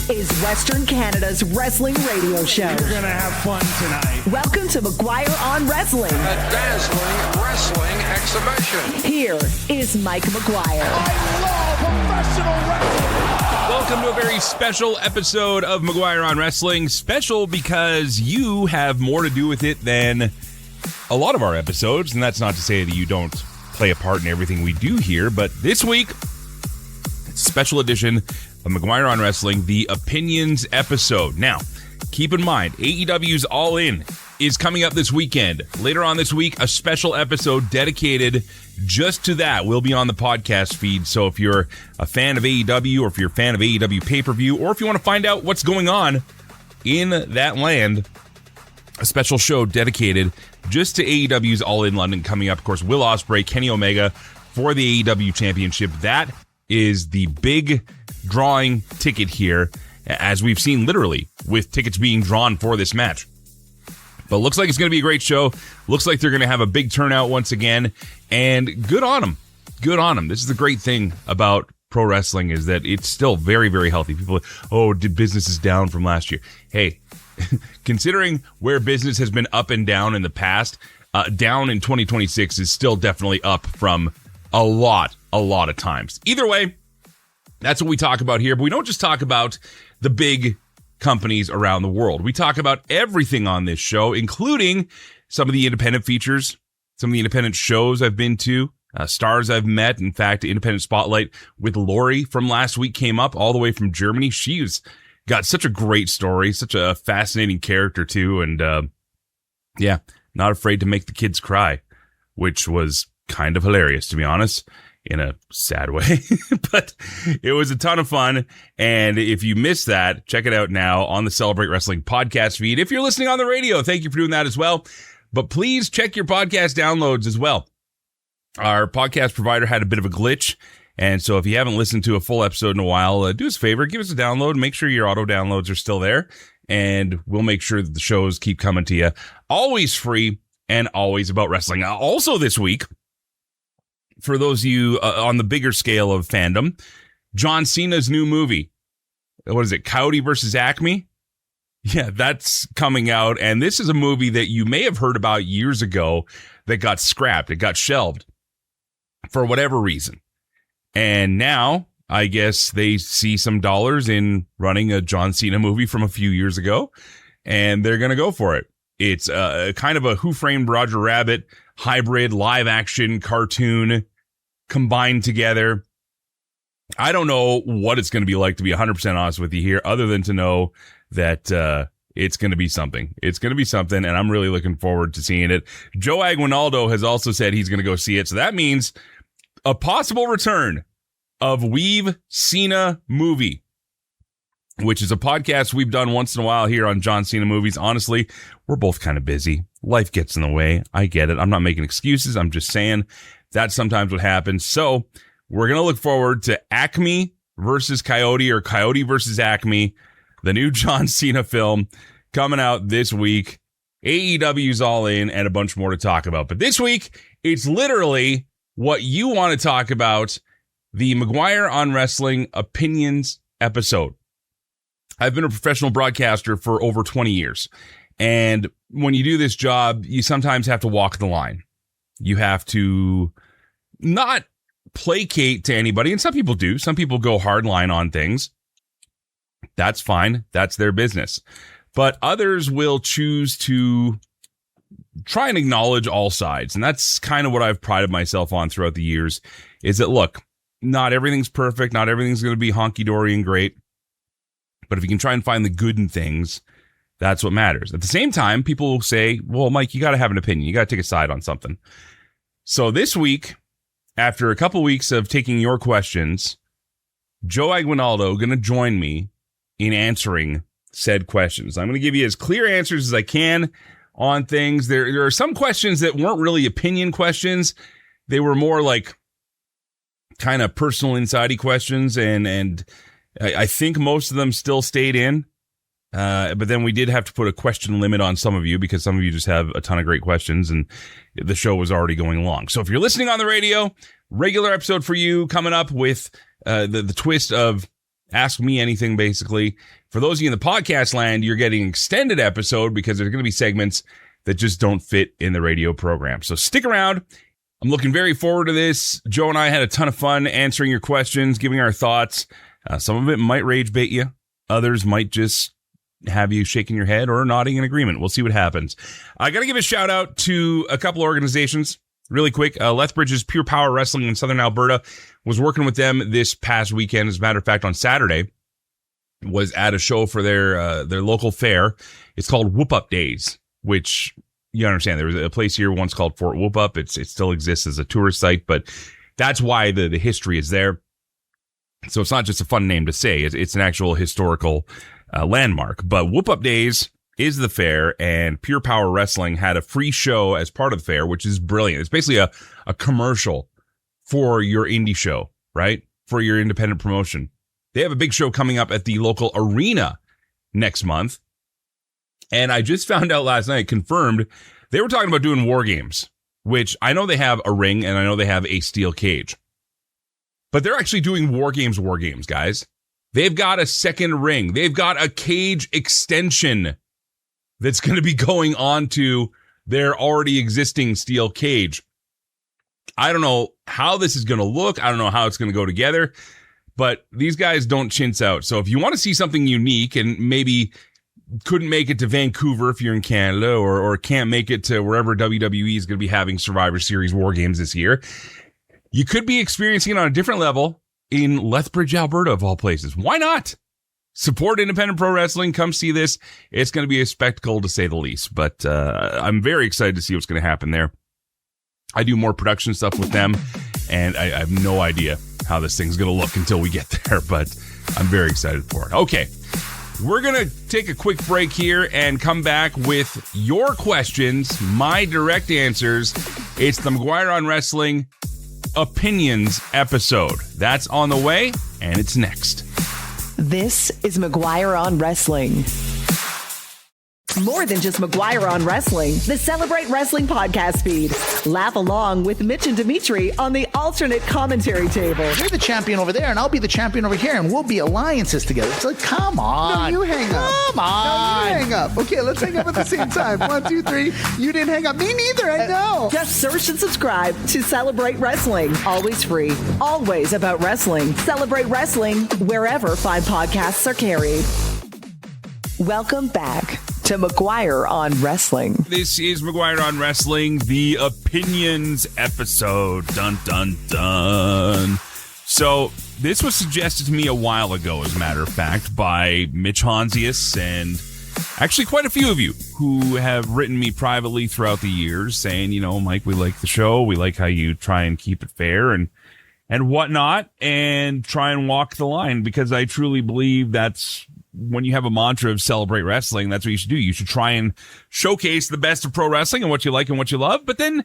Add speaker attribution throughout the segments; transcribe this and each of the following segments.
Speaker 1: This is Western Canada's wrestling radio show.
Speaker 2: You're going to have fun tonight.
Speaker 1: Welcome to McGuire on Wrestling.
Speaker 3: A dazzling wrestling exhibition.
Speaker 1: Here is Mike McGuire.
Speaker 2: I love professional wrestling.
Speaker 4: Welcome to a very special episode of McGuire on Wrestling. Special because you have more to do with it than a lot of our episodes, and that's not to say that you don't play a part in everything we do here, but this week, it's a special edition of McGuire on Wrestling, the Opinions episode. Now, keep in mind, AEW's All In is coming up this weekend. Later on this week, a special episode dedicated just to that will be on the podcast feed. So if you're a fan of AEW, or if you're a fan of AEW pay-per-view, or if you want to find out what's going on in that land, a special show dedicated just to AEW's All In London coming up. Of course, Will Ospreay, Kenny Omega for the AEW Championship. That is the big drawing ticket here, as we've seen literally with tickets being drawn for this match. But looks like it's going to be a great show. Looks like they're going to have a big turnout once again, and good on them. Good on them. This is the great thing about pro wrestling, is that it's still very, very healthy. People are, business is down from last year. Hey, considering where business has been up and down in the past, down in 2026 is still definitely up from a lot of times. Either way, that's what we talk about here. But we don't just talk about the big companies around the world. We talk about everything on this show, including some of the independent features, some of the independent shows I've been to, stars I've met. In fact, Independent Spotlight with Lori from last week came up all the way from Germany. She's got such a great story, such a fascinating character too. And not afraid to make the kids cry, which was kind of hilarious, to be honest, in a sad way. But it was a ton of fun. And if you missed that, check it out now on the Celebrate Wrestling podcast feed. If you're listening on the radio, thank you for doing that as well. But please check your podcast downloads as well. Our podcast provider had a bit of a glitch. And so if you haven't listened to a full episode in a while, do us a favor, give us a download, make sure your auto downloads are still there, and we'll make sure that the shows keep coming to you. Always free and always about wrestling. Also this week, for those of you on the bigger scale of fandom, John Cena's new movie. What is it? Coyote versus Acme? Yeah, that's coming out. And this is a movie that you may have heard about years ago that got scrapped. It got shelved for whatever reason. And now, I guess they see some dollars in running a John Cena movie from a few years ago, and they're going to go for it. It's kind of a Who Framed Roger Rabbit hybrid live action cartoon combined together. I don't know what it's going to be like, to be 100% honest with you here, other than to know that it's going to be something. It's going to be something, and I'm really looking forward to seeing it. Joe Aguinaldo has also said he's going to go see it, so that means a possible return of We've Cena Movie, which is a podcast we've done once in a while here on John Cena Movies. Honestly, we're both kind of busy. Life gets in the way. I get it. I'm not making excuses. I'm just saying that's sometimes what happens. So we're going to look forward to Acme versus Coyote, or Coyote versus Acme, the new John Cena film coming out this week. AEW's All In, and a bunch more to talk about. But this week, it's literally what you want to talk about, the McGuire on Wrestling Opinions episode. I've been a professional broadcaster for over 20 years. And when you do this job, you sometimes have to walk the line. You have to not placate to anybody. And some people do. Some people go hard line on things. That's fine. That's their business. But others will choose to try and acknowledge all sides. And that's kind of what I've prided myself on throughout the years, is that, look, not everything's perfect. Not everything's going to be honky-dory and great. But if you can try and find the good in things, that's what matters. At the same time, people will say, well, Mike, you got to have an opinion. You got to take a side on something. So this week, after a couple weeks of taking your questions, Joe Aguinaldo going to join me in answering said questions. I'm going to give you as clear answers as I can on things. There are some questions that weren't really opinion questions. They were more like kind of personal, insidey questions, and I think most of them still stayed in. But then we did have to put a question limit on some of you, because some of you just have a ton of great questions, and the show was already going along. So if you're listening on the radio, regular episode for you coming up with the twist of Ask me anything, basically. For those of you in the podcast land, you're getting an extended episode because there's going to be segments that just don't fit in the radio program. So stick around. I'm looking very forward to this. Joe and I had a ton of fun answering your questions, giving our thoughts. Some of it might rage bait you. Others might just have you shaking your head or nodding in agreement. We'll see what happens. I got to give a shout out to a couple organizations really quick. Lethbridge's Pure Power Wrestling in Southern Alberta was working with them this past weekend. As a matter of fact, on Saturday was at a show for their local fair. It's called Whoop Up Days, which you understand. There was a place here once called Fort Whoop Up. It still exists as a tourist site, but that's why the history is there. So it's not just a fun name to say. It's an actual historical landmark. But Whoop Up Days is the fair, and Pure Power Wrestling had a free show as part of the fair, which is brilliant. It's basically a commercial for your indie show, right? For your independent promotion. They have a big show coming up at the local arena next month. And I just found out last night, confirmed, they were talking about doing war games, which I know they have a ring and I know they have a steel cage. But they're actually doing war games, guys. They've got a second ring. They've got a cage extension that's going to be going on to their already existing steel cage. I don't know how this is going to look. I don't know how it's going to go together. But these guys don't chintz out. So if you want to see something unique and maybe couldn't make it to Vancouver if you're in Canada or can't make it to wherever WWE is going to be having Survivor Series War Games this year, you could be experiencing it on a different level in Lethbridge, Alberta, of all places. Why not? Support independent pro wrestling. Come see this. It's going to be a spectacle, to say the least. But I'm very excited to see what's going to happen there. I do more production stuff with them, and I have no idea how this thing's going to look until we get there. But I'm very excited for it. Okay. We're going to take a quick break here and come back with your questions, my direct answers. It's the McGuire on Wrestling Opinions episode. That's on the way, and it's next.
Speaker 1: This is McGuire on Wrestling. More than just McGuire on Wrestling, the Celebrate Wrestling podcast feed. Laugh along with Mitch and Dimitri on the alternate commentary table.
Speaker 5: You're the champion over there, and I'll be the champion over here, and we'll be alliances together. It's like, come on.
Speaker 6: No, you hang up.
Speaker 5: Come on.
Speaker 6: No, you hang up. Okay, let's hang up at the same time. 1, 2, 3. You didn't hang up. Me neither. I know.
Speaker 1: Just search and subscribe to Celebrate Wrestling. Always free. Always about wrestling. Celebrate Wrestling wherever fine podcasts are carried. Welcome back to McGuire on Wrestling.
Speaker 4: This is McGuire on Wrestling, the Opinions episode. Dun, dun, dun. So this was suggested to me a while ago, as a matter of fact, by Mitch Honsius and actually quite a few of you who have written me privately throughout the years saying, you know, Mike, we like the show. We like how you try and keep it fair and whatnot, and try and walk the line, because I truly believe that's when you have a mantra of celebrate wrestling, that's what you should do. You should try and showcase the best of pro wrestling and what you like and what you love. But then,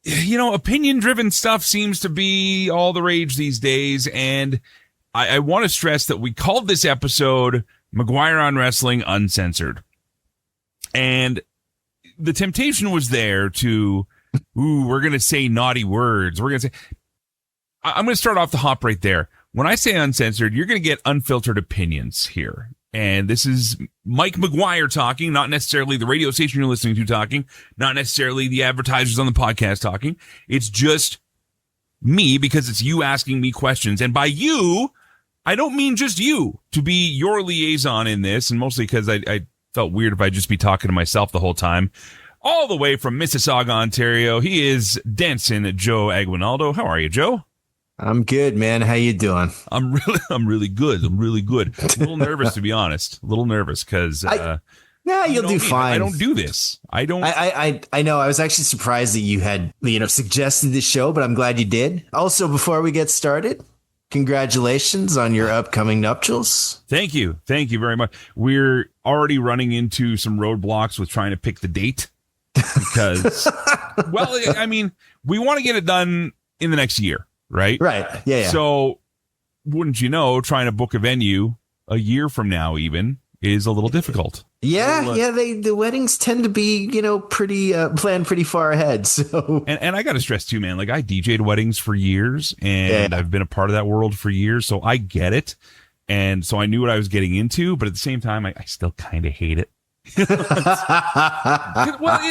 Speaker 4: you know, opinion-driven stuff seems to be all the rage these days. And I want to stress that we called this episode McGuire on Wrestling Uncensored. And the temptation was there to, we're going to say naughty words. We're going to say, I'm going to start off the hop right there. When I say uncensored, you're going to get unfiltered opinions here. And this is Mike McGuire talking, not necessarily the radio station you're listening to talking, not necessarily the advertisers on the podcast talking. It's just me, because it's you asking me questions. And by you, I don't mean just you to be your liaison in this, and mostly because I felt weird if I'd just be talking to myself the whole time. All the way from Mississauga, Ontario, he is dancing Joe Aguinaldo. How are you, Joe?
Speaker 7: I'm good, man. How you doing?
Speaker 4: I'm really good. I'm really good. A little nervous, to be honest. A little nervous because
Speaker 7: you'll do fine.
Speaker 4: I don't do this. I don't.
Speaker 7: I know. I was actually surprised that you had, suggested this show, but I'm glad you did. Also, before we get started, congratulations on your upcoming nuptials.
Speaker 4: Thank you. Thank you very much. We're already running into some roadblocks with trying to pick the date because, well, I mean, we want to get it done in the next year. Right?
Speaker 7: Right. Yeah.
Speaker 4: So, wouldn't you know, trying to book a venue a year from now even is a little difficult.
Speaker 7: Yeah. The weddings tend to be, pretty planned pretty far ahead. So,
Speaker 4: and I got to stress too, man. Like, I DJ'd weddings for years, and I've been a part of that world for years, so I get it. And so I knew what I was getting into, but at the same time, I still kind of hate it.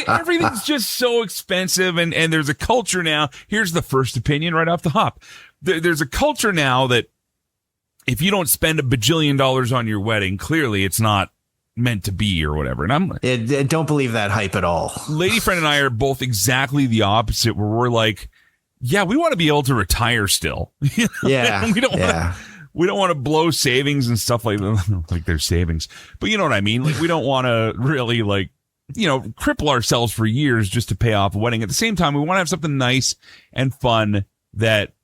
Speaker 4: Everything's just so expensive, and there's a culture now. Here's the first opinion right off the hop. There's a culture now that if you don't spend $1 bajillion on your wedding, clearly it's not meant to be or whatever. And
Speaker 7: I don't believe that hype at all.
Speaker 4: Lady friend and I are both exactly the opposite, where we're like, yeah, we want to be able to retire still.
Speaker 7: Yeah.
Speaker 4: We don't want to blow savings and stuff like there's savings, but you know what I mean? Like, we don't want to really cripple ourselves for years just to pay off a wedding. At the same time, we want to have something nice and fun that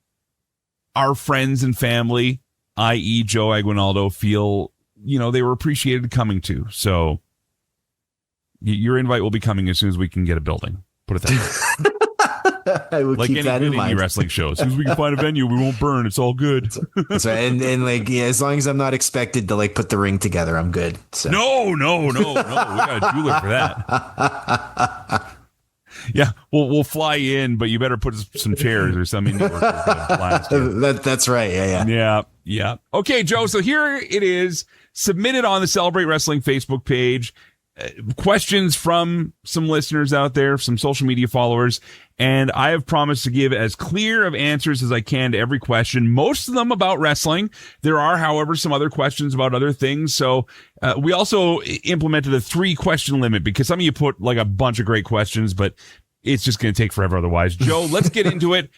Speaker 4: our friends and family, i.e. Joe Aguinaldo, feel, they were appreciated coming to. So your invite will be coming as soon as we can get a building. Put it that way.
Speaker 7: I will
Speaker 4: like
Speaker 7: keep
Speaker 4: any
Speaker 7: that in
Speaker 4: good
Speaker 7: mind.
Speaker 4: indie wrestling show. As soon as we can find a venue, we won't burn. It's all good.
Speaker 7: That's right. And as long as I'm not expected to put the ring together, I'm good. So.
Speaker 4: No. We got a jeweler for that. Yeah, we'll fly in, but you better put some chairs or something.
Speaker 7: That's right.
Speaker 4: Yeah. Okay, Joe. So here it is, submitted on the Celebrate Wrestling Facebook page. Questions from some listeners out there, some social media followers, and I have promised to give as clear of answers as I can to every question, most of them about wrestling. There are, however, some other questions about other things. So we also implemented a 3-question limit because some of you put a bunch of great questions, but it's just going to take forever otherwise. Joe, let's get into it.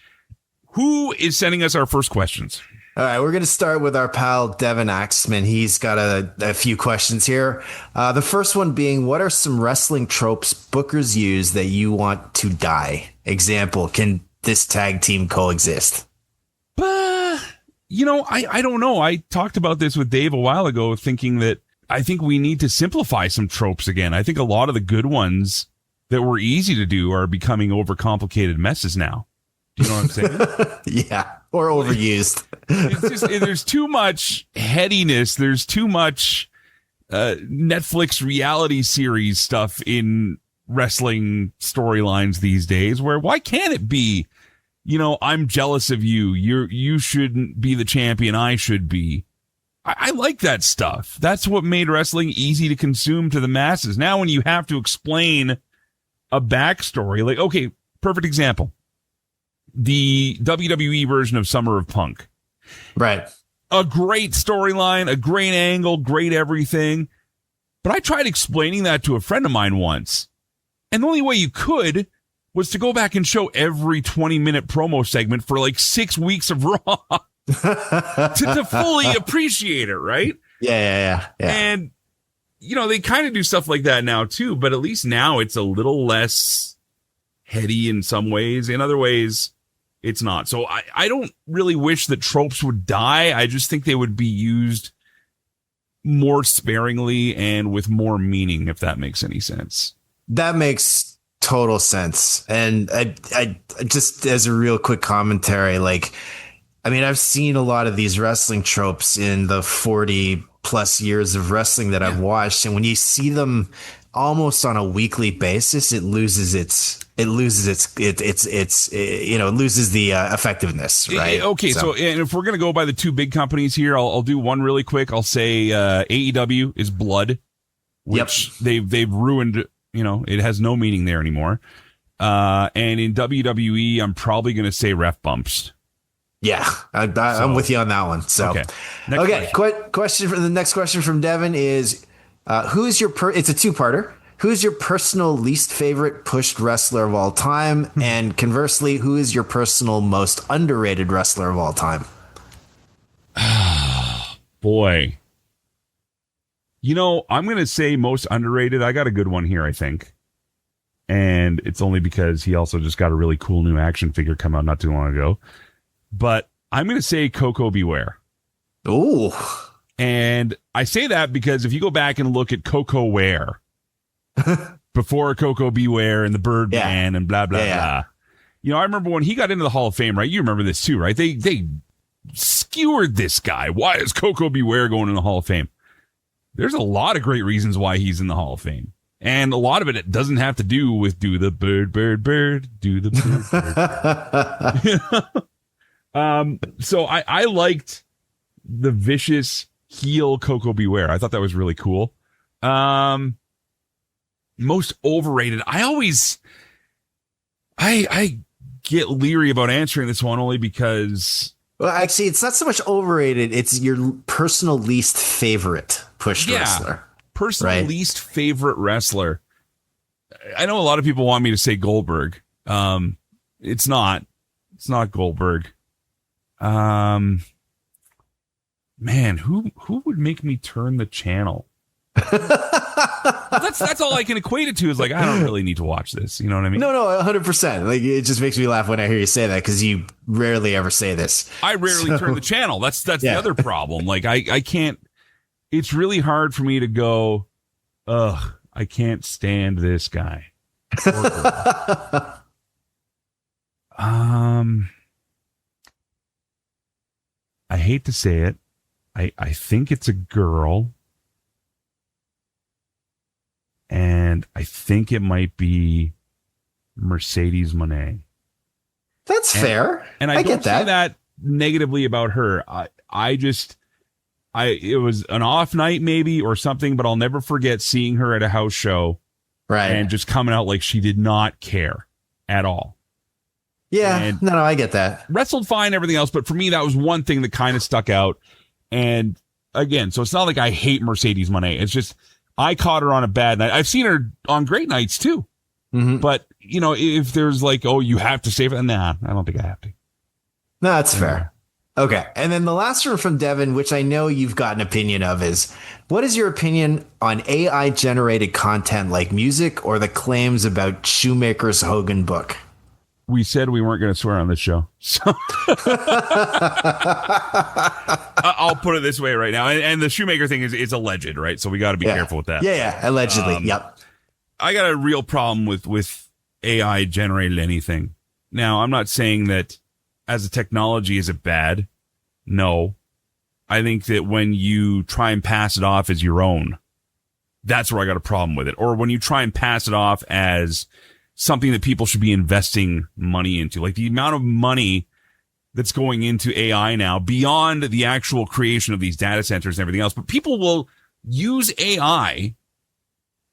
Speaker 4: Who is sending us our first questions?
Speaker 7: All right, we're going to start with our pal Devin Axman. He's got a few questions here. The first one being, what are some wrestling tropes bookers use that you want to die? Example, can this tag team coexist?
Speaker 4: I don't know. I talked about this with Dave a while ago, thinking that I think we need to simplify some tropes again. I think a lot of the good ones that were easy to do are becoming overcomplicated messes now. Do you know what I'm saying?
Speaker 7: Yeah. Or overused.
Speaker 4: There's too much headiness. There's too much Netflix reality series stuff in wrestling storylines these days, where why can't it be, I'm jealous of you. You shouldn't be the champion. I should be. I like that stuff. That's what made wrestling easy to consume to the masses. Now when you have to explain a backstory, okay, perfect example. The WWE version of Summer of Punk.
Speaker 7: Right.
Speaker 4: A great storyline, a great angle, great everything. But I tried explaining that to a friend of mine once. And the only way you could was to go back and show every 20-minute promo segment for 6 weeks of Raw to fully appreciate it, right?
Speaker 7: Yeah.
Speaker 4: And, they kind of do stuff like that now too, but at least now it's a little less heady in some ways. In other ways, it's not. So I don't really wish that tropes would die. I just think they would be used more sparingly and with more meaning, if that makes any sense.
Speaker 7: That makes total sense. And I just, as a real quick commentary, I've seen a lot of these wrestling tropes in the 40 plus years of wrestling that I've watched. And when you see them almost on a weekly basis, it loses the effectiveness, right?
Speaker 4: Okay, so and if we're going to go by the two big companies here, I'll do one really quick. I'll say AEW is blood, which they've ruined, it has no meaning there anymore. And in WWE, I'm probably going to say ref bumps.
Speaker 7: Yeah, I'm with you on that one. So,
Speaker 4: okay.
Speaker 7: Question for the next question from Devin is, who's your it's a two-parter. Who's your personal least favorite pushed wrestler of all time? And conversely, who is your personal most underrated wrestler of all time?
Speaker 4: Boy. I'm going to say most underrated. I got a good one here, I think. And it's only because he also just got a really cool new action figure come out not too long ago. But I'm going to say Coco Beware.
Speaker 7: Ooh.
Speaker 4: And I say that because if you go back and look at Coco Ware, before Coco Beware and the Birdman and blah, blah, blah. I remember when he got into the Hall of Fame, right? You remember this too, right? They skewered this guy. Why is Coco Beware going in the Hall of Fame? There's a lot of great reasons why he's in the Hall of Fame. And a lot of it doesn't have to do with do the bird, bird, bird, do the bird, bird. So I liked the vicious heel Coco Beware. I thought that was really cool. Most overrated. I get leery about answering this one only because.
Speaker 7: Well, actually, it's not so much overrated. It's your personal least favorite pushed wrestler.
Speaker 4: Personal least favorite wrestler. I know a lot of people want me to say Goldberg. It's not. It's not Goldberg. Man, who would make me turn the channel? That's all I can equate it to is like, I don't really need to watch this. You know what I mean?
Speaker 7: No, 100%. Like, it just makes me laugh when I hear you say that because you rarely ever say this.
Speaker 4: I rarely turn the channel. That's the other problem. Like, I can't. It's really hard for me to go, ugh, I can't stand this guy. I hate to say it. I think it's a girl. And I think it might be Mercedes Moné.
Speaker 7: That's fair.
Speaker 4: And I don't say that negatively about her. It was an off night maybe or something, but I'll never forget seeing her at a house show.
Speaker 7: Right.
Speaker 4: And just coming out like she did not care at all.
Speaker 7: Yeah.
Speaker 4: And
Speaker 7: no, I get that.
Speaker 4: Wrestled fine, everything else. But for me, that was one thing that kind of stuck out. And again, so it's not like I hate Mercedes Moné. It's just, I caught her on a bad night. I've seen her on great nights too. Mm-hmm. But, you know, if there's like, oh, you have to save it. Nah, I don't think I have to.
Speaker 7: No, that's fair. Okay. And then the last one from Devin, which I know you've got an opinion of, is what is your opinion on AI generated content like music or the claims about Shoemaker's Hogan book?
Speaker 4: We said we weren't going to swear on this show. So I'll put it this way right now. And the Shoemaker thing is alleged, right? So we got to be careful with that.
Speaker 7: Yeah. Allegedly. Yep.
Speaker 4: I got a real problem with AI generated anything. Now, I'm not saying that as a technology, is it bad? No. I think that when you try and pass it off as your own, that's where I got a problem with it. Or when you try and pass it off as something that people should be investing money into, like the amount of money that's going into AI now beyond the actual creation of these data centers and everything else. But people will use AI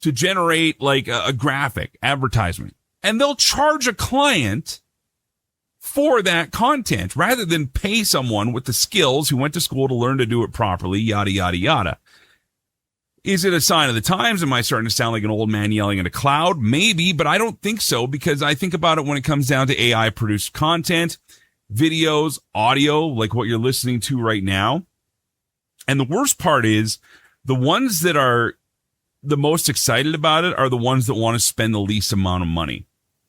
Speaker 4: to generate like a graphic advertisement, and they'll charge a client for that content rather than pay someone with the skills who went to school to learn to do it properly, yada, yada, yada. Is it a sign of the times? Am I starting to sound like an old man yelling at a cloud? Maybe, but I don't think so, because I think about it when it comes down to AI produced content, videos, audio, like what you're listening to right now. And the worst part is the ones that are the most excited about it are the ones that want to spend the least amount of money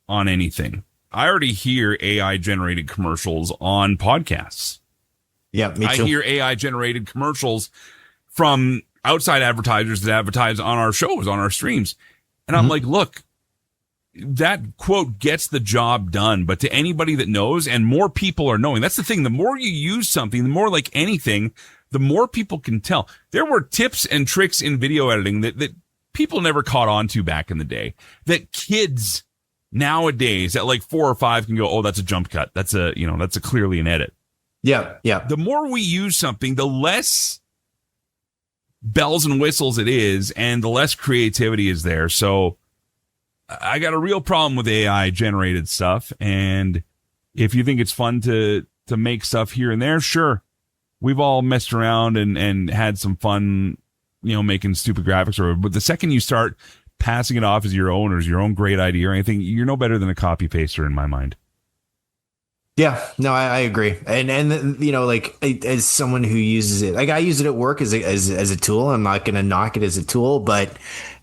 Speaker 4: on anything. I already hear AI generated commercials on podcasts.
Speaker 7: Yeah, me too.
Speaker 4: I hear AI generated commercials from outside advertisers that advertise on our shows, on our streams. And I'm like, look, that quote gets the job done. But to anybody that knows, and more people are knowing, that's the thing. The more you use something, the more like anything, the more people can tell. There were tips and tricks in video editing that people never caught on to back in the day, that kids nowadays at like 4 or 5 can go, oh, that's a jump cut. That's a clearly an edit.
Speaker 7: Yeah. Yeah.
Speaker 4: The more we use something, the less bells and whistles it is, and the less creativity is there. So I got a real problem with AI generated stuff. And if you think it's fun to make stuff here and there, sure. We've all messed around and had some fun, making stupid graphics, but the second you start passing it off as your own or as your own great idea or anything, you're no better than a copy paster in my mind.
Speaker 7: Yeah, no, I agree. And like as someone who uses it, like I use it at work as a tool. I'm not going to knock it as a tool, but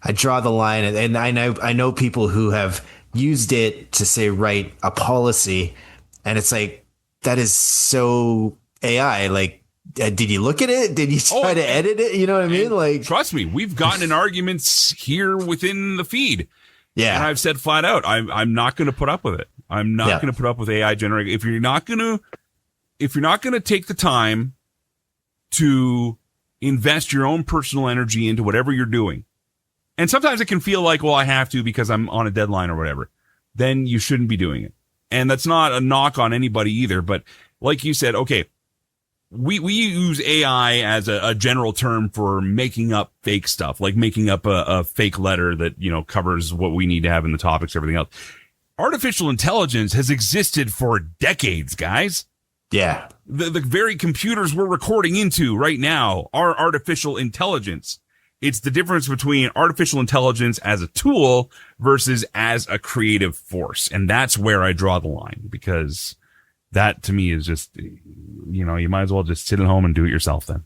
Speaker 7: I draw the line. And I know people who have used it to say, write a policy. And it's like, that is so AI. Like, did you look at it? Did you try to edit it? You know what I mean? Like,
Speaker 4: trust me, we've gotten in arguments here within the feed.
Speaker 7: Yeah.
Speaker 4: And I've said flat out, I'm not going to put up with it. I'm not going to put up with AI generated. If you're not going to take the time to invest your own personal energy into whatever you're doing, and sometimes it can feel like, well, I have to because I'm on a deadline or whatever, then you shouldn't be doing it. And that's not a knock on anybody either. But like you said, okay, we use AI as a general term for making up fake stuff, like making up a fake letter that, covers what we need to have in the topics, everything else. Artificial intelligence has existed for decades, guys.
Speaker 7: Yeah.
Speaker 4: The very computers we're recording into right now are artificial intelligence. It's the difference between artificial intelligence as a tool versus as a creative force. And that's where I draw the line, because that to me is just, you might as well just sit at home and do it yourself then.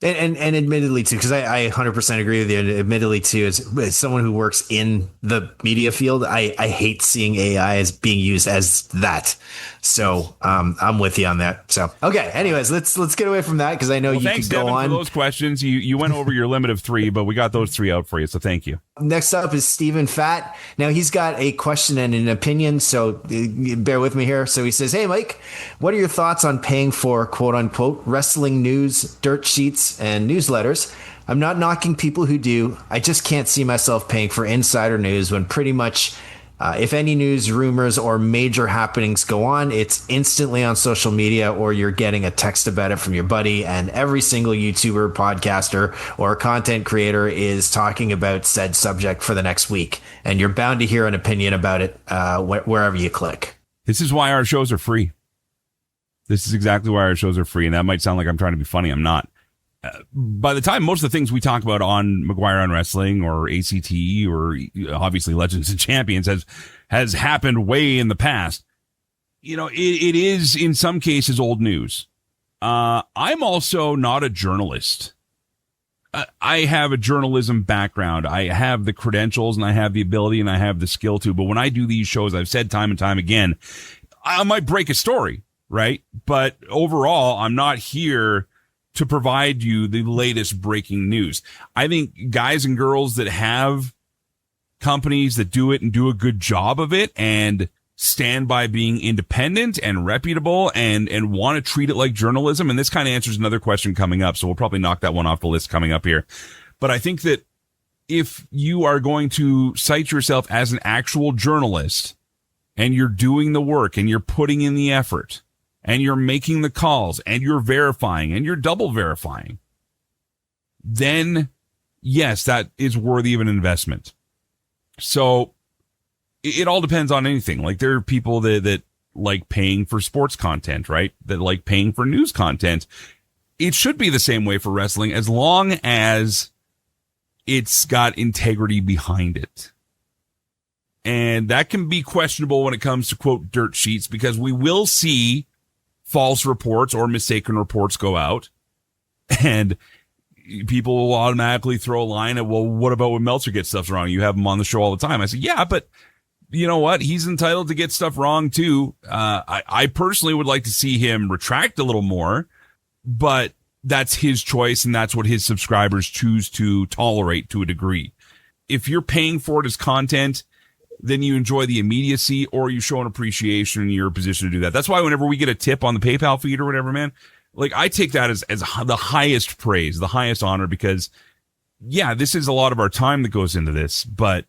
Speaker 7: And admittedly too, because I 100% agree with you. And admittedly too, as someone who works in the media field, I hate seeing AI as being used as that. So I'm with you on that. So okay. Anyways, let's get away from that, because I know you
Speaker 4: thanks,
Speaker 7: could go
Speaker 4: Devin,
Speaker 7: on.
Speaker 4: for those questions. You went over your limit of 3, but we got those 3 out for you. So thank you.
Speaker 7: Next up is Stephen Fat. Now he's got a question and an opinion, so bear with me here. So he says, "Hey Mike, what are your thoughts on paying for quote unquote wrestling news, dirt sheets, and newsletters? I'm not knocking people who do. I just can't see myself paying for insider news when pretty much if any news, rumors, or major happenings go on, it's instantly on social media, or you're getting a text about it from your buddy, and every single YouTuber, podcaster, or content creator is talking about said subject for the next week, and you're bound to hear an opinion about it wherever you click."
Speaker 4: This is why our shows are free. This is exactly why our shows are free. And that might sound like I'm trying to be funny. I'm not. By the time most of the things we talk about on McGuire on Wrestling or ACT or obviously Legends and Champions has happened way in the past, it is in some cases old news. I'm also not a journalist. I have a journalism background. I have the credentials and I have the ability and I have the skill to. But when I do these shows, I've said time and time again, I might break a story, right? But overall, I'm not here to provide you the latest breaking news. I think guys and girls that have companies that do it and do a good job of it and stand by being independent and reputable and want to treat it like journalism. And this kind of answers another question coming up. So we'll probably knock that one off the list coming up here. But I think that if you are going to cite yourself as an actual journalist and you're doing the work and you're putting in the effort, and you're making the calls, and you're verifying, and you're double verifying, then yes, that is worthy of an investment. So it all depends on anything. Like there are people that like paying for sports content, right? That like paying for news content. It should be the same way for wrestling, as long as it's got integrity behind it. And that can be questionable when it comes to quote dirt sheets, because we will see false reports or mistaken reports go out, and people will automatically throw a line at, well, what about when Meltzer gets stuff wrong? You have him on the show all the time. I said, yeah, but you know what? He's entitled to get stuff wrong too. I personally would like to see him retract a little more, but that's his choice, and that's what his subscribers choose to tolerate to a degree. If you're paying for it as content, then you enjoy the immediacy, or you show an appreciation in your position to do that. That's why whenever we get a tip on the PayPal feed or whatever, man, like I take that as the highest praise, the highest honor, because yeah, this is a lot of our time that goes into this, but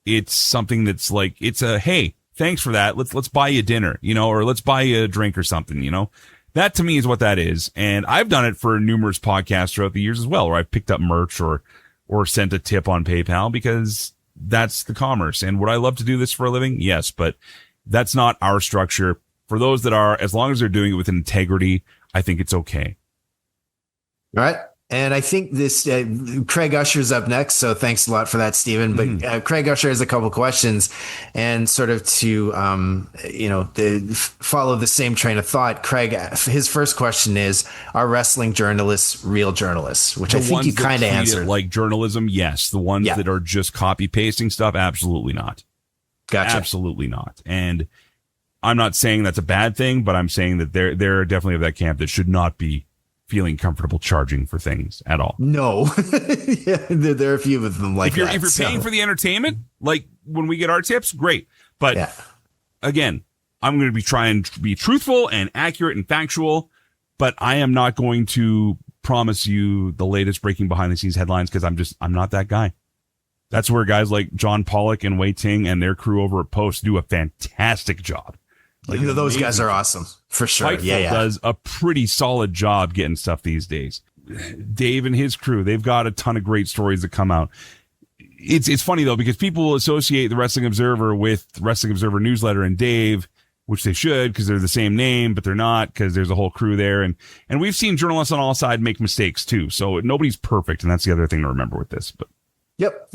Speaker 4: it's something that's like, it's a, hey, thanks for that. Let's buy you dinner, or let's buy you a drink or something, That to me is what that is. And I've done it for numerous podcasts throughout the years as well, where I've picked up merch or sent a tip on PayPal, because that's the commerce. And would I love to do this for a living? Yes, but that's not our structure. For those that are, as long as they're doing it with integrity, I think it's okay.
Speaker 7: All right. And I think this Craig Usher's up next. So thanks a lot for that, Stephen. But Craig Usher has a couple questions, and sort of to, follow the same train of thought. Craig, his first question is, are wrestling journalists real journalists? Which I think you kind of answered.
Speaker 4: Like journalism, yes. The ones that are just copy pasting stuff, absolutely not.
Speaker 7: Gotcha.
Speaker 4: Absolutely not. And I'm not saying that's a bad thing, but I'm saying that they're definitely of that camp that should not be feeling comfortable charging for things at all.
Speaker 7: No. Yeah, there are a few of them like that.
Speaker 4: If you're paying for the entertainment, like when we get our tips, great. But again, I'm going to be trying to be truthful and accurate and factual, but I am not going to promise you the latest breaking behind the scenes headlines, because I'm not that guy. That's where guys like John Pollock and Wei Ting and their crew over at Post do a fantastic job.
Speaker 7: Like, those guys are awesome for sure.
Speaker 4: Fightful does a pretty solid job getting stuff these days. Dave and his crew, they've got a ton of great stories that come out. It's funny though, because people will associate the Wrestling Observer with Wrestling Observer newsletter and Dave, which they should, because they're the same name, but they're not, because there's a whole crew there. And we've seen journalists on all sides make mistakes too. So nobody's perfect. And that's the other thing to remember with this. But
Speaker 7: Yep.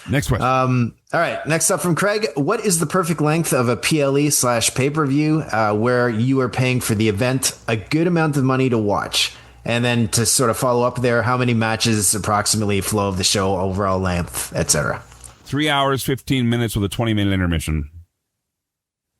Speaker 4: Next question.
Speaker 7: All right. Next up from Craig. What is the perfect length of a PLE/pay-per-view where you are paying for the event a good amount of money to watch? And then to sort of follow up there, how many matches approximately, flow of the show, overall length, etc.
Speaker 4: 3 hours, 15 minutes with a 20-minute intermission.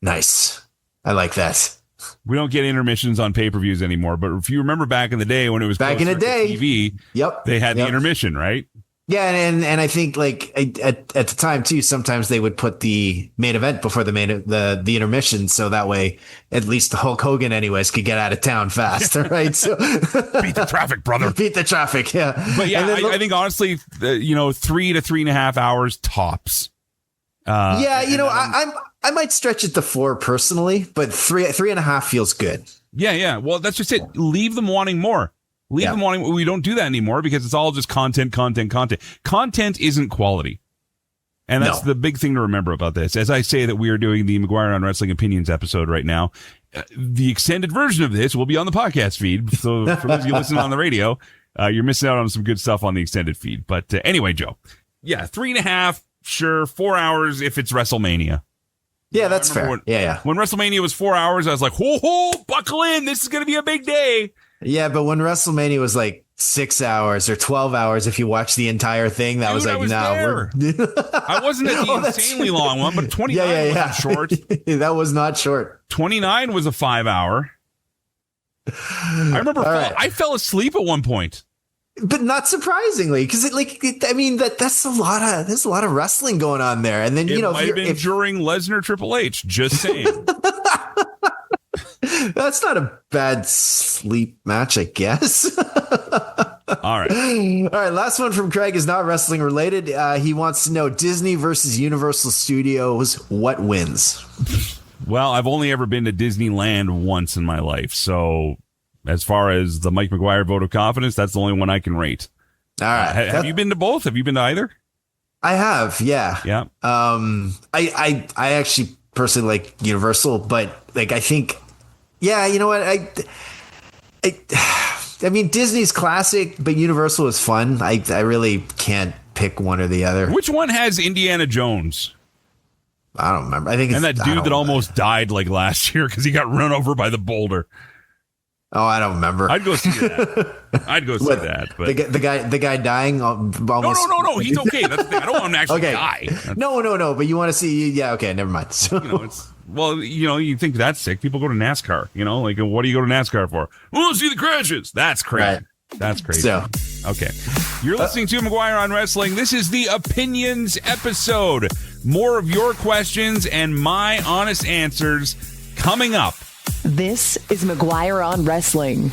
Speaker 7: Nice. I like that.
Speaker 4: We don't get intermissions on pay-per-views anymore, but if you remember back in the day when it was
Speaker 7: back in the day,
Speaker 4: TV,
Speaker 7: they
Speaker 4: had the intermission, right?
Speaker 7: Yeah, and I think like at the time too, sometimes they would put the main event before the intermission, so that way at least the Hulk Hogan anyways could get out of town fast, right? So
Speaker 4: beat the traffic, brother.
Speaker 7: Beat the traffic, yeah.
Speaker 4: But yeah, I think honestly, 3 to 3.5 hours tops.
Speaker 7: I might stretch it to 4 personally, but 3.5 feels good.
Speaker 4: Yeah. Well, that's just it. Leave them wanting more. Them wanting. We don't do that anymore because it's all just content. Content isn't quality. And that's the big thing to remember about this. As I say that we are doing the McGuire on Wrestling Opinions episode right now, the extended version of this will be on the podcast feed. So for those of you listening on the radio, you're missing out on some good stuff on the extended feed. But anyway, Joe, 3.5, sure, 4 hours if it's WrestleMania.
Speaker 7: Yeah, that's fair.
Speaker 4: When WrestleMania was 4 hours, I was like, ho, buckle in. This is going to be a big day.
Speaker 7: Yeah, but when WrestleMania was like 6 hours or 12 hours, if you watch the entire thing, that was like,
Speaker 4: I wasn't at the insanely long one, but 29 wasn't short.
Speaker 7: That was not short.
Speaker 4: 29 was a 5 hour. I remember I fell asleep at one point.
Speaker 7: But not surprisingly, because that's a lot of wrestling going on there. And then
Speaker 4: it might have been during Lesnar Triple H, just saying.
Speaker 7: That's not a bad sleep match, I guess.
Speaker 4: All right.
Speaker 7: Last one from Craig is not wrestling related. He wants to know Disney versus Universal Studios. What wins?
Speaker 4: Well, I've only ever been to Disneyland once in my life. So as far as the Mike McGuire vote of confidence, that's the only one I can rate.
Speaker 7: All right.
Speaker 4: Have you been to both? Have you been to either?
Speaker 7: I have. Yeah.
Speaker 4: Yeah.
Speaker 7: I actually personally like Universal, but like, I think, yeah, you know what? I mean, Disney's classic, but Universal is fun. I really can't pick one or the other.
Speaker 4: Which one has Indiana Jones?
Speaker 7: I don't remember. I think it's
Speaker 4: that dude that almost died like last year because he got run over by the boulder.
Speaker 7: Oh, I don't remember.
Speaker 4: I'd go see that. But
Speaker 7: the guy dying almost.
Speaker 4: No. He's okay. That's the thing. I don't want him to actually die.
Speaker 7: No. But you want to see? Yeah. Okay. Never mind.
Speaker 4: You think that's sick. People go to NASCAR. Like, what do you go to NASCAR for? We'll see the crashes. That's crazy.
Speaker 7: Right.
Speaker 4: That's crazy.
Speaker 7: So,
Speaker 4: okay. You're listening to McGuire on Wrestling. This is the Opinions episode. More of your questions and my honest answers coming up.
Speaker 1: This is McGuire on Wrestling.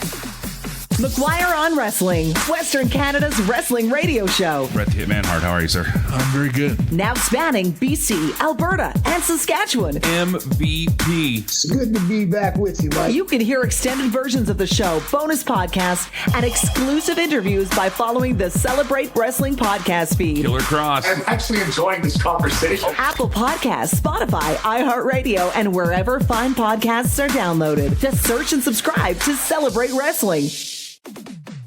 Speaker 1: McGuire on Wrestling, Western Canada's wrestling radio show.
Speaker 4: Brett the Hitman Hart, how are you, sir?
Speaker 2: I'm very good.
Speaker 1: Now spanning BC, Alberta, and Saskatchewan.
Speaker 4: MVP.
Speaker 6: It's good to be back with you, Mike.
Speaker 1: You can hear extended versions of the show, bonus podcasts, and exclusive interviews by following the Celebrate Wrestling podcast feed.
Speaker 4: Killer Cross.
Speaker 8: I'm actually enjoying this conversation.
Speaker 1: Apple Podcasts, Spotify, iHeartRadio, and wherever fine podcasts are downloaded. Just search and subscribe to Celebrate Wrestling.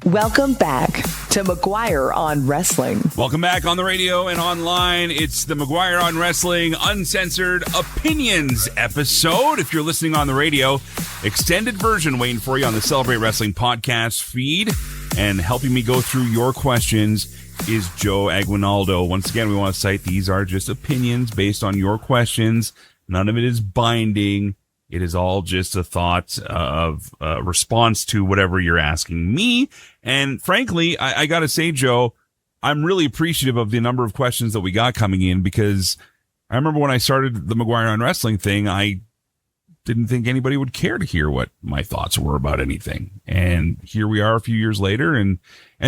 Speaker 1: Welcome back to McGuire on Wrestling.
Speaker 4: Welcome back on the radio and online. It's the McGuire on Wrestling Uncensored Opinions episode. If you're listening on the radio, extended version waiting for you on the Celebrate Wrestling podcast feed. And helping me go through your questions is Joe Aguinaldo. Once again, we want to cite these are just opinions based on your questions. None of it is binding. It is all just a thought of response to whatever you're asking me. And frankly, I got to say, Joe, I'm really appreciative of the number of questions that we got coming in, because I remember when I started the McGuire on Wrestling thing, I didn't think anybody would care to hear what my thoughts were about anything. And here we are a few years later, and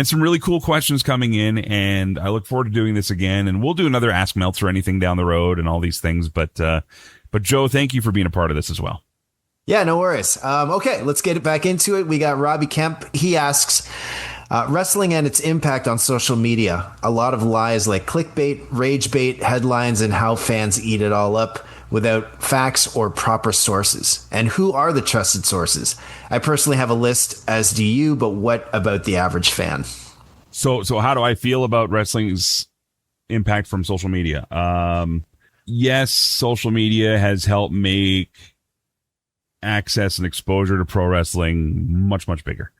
Speaker 4: some really cool questions coming in. And I look forward to doing this again. And we'll do another Ask Meltzer or anything down the road and all these things. But Joe, thank you for being a part of this as well.
Speaker 7: Yeah, no worries. Okay, let's get it back into it. We got Robbie Kemp. He asks, wrestling and its impact on social media. A lot of lies like clickbait, rage bait, headlines, and how fans eat it all up without facts or proper sources. And who are the trusted sources? I personally have a list, as do you, but what about the average fan?
Speaker 4: So how do I feel about wrestling's impact from social media? Yes, social media has helped make access and exposure to pro wrestling much, much bigger.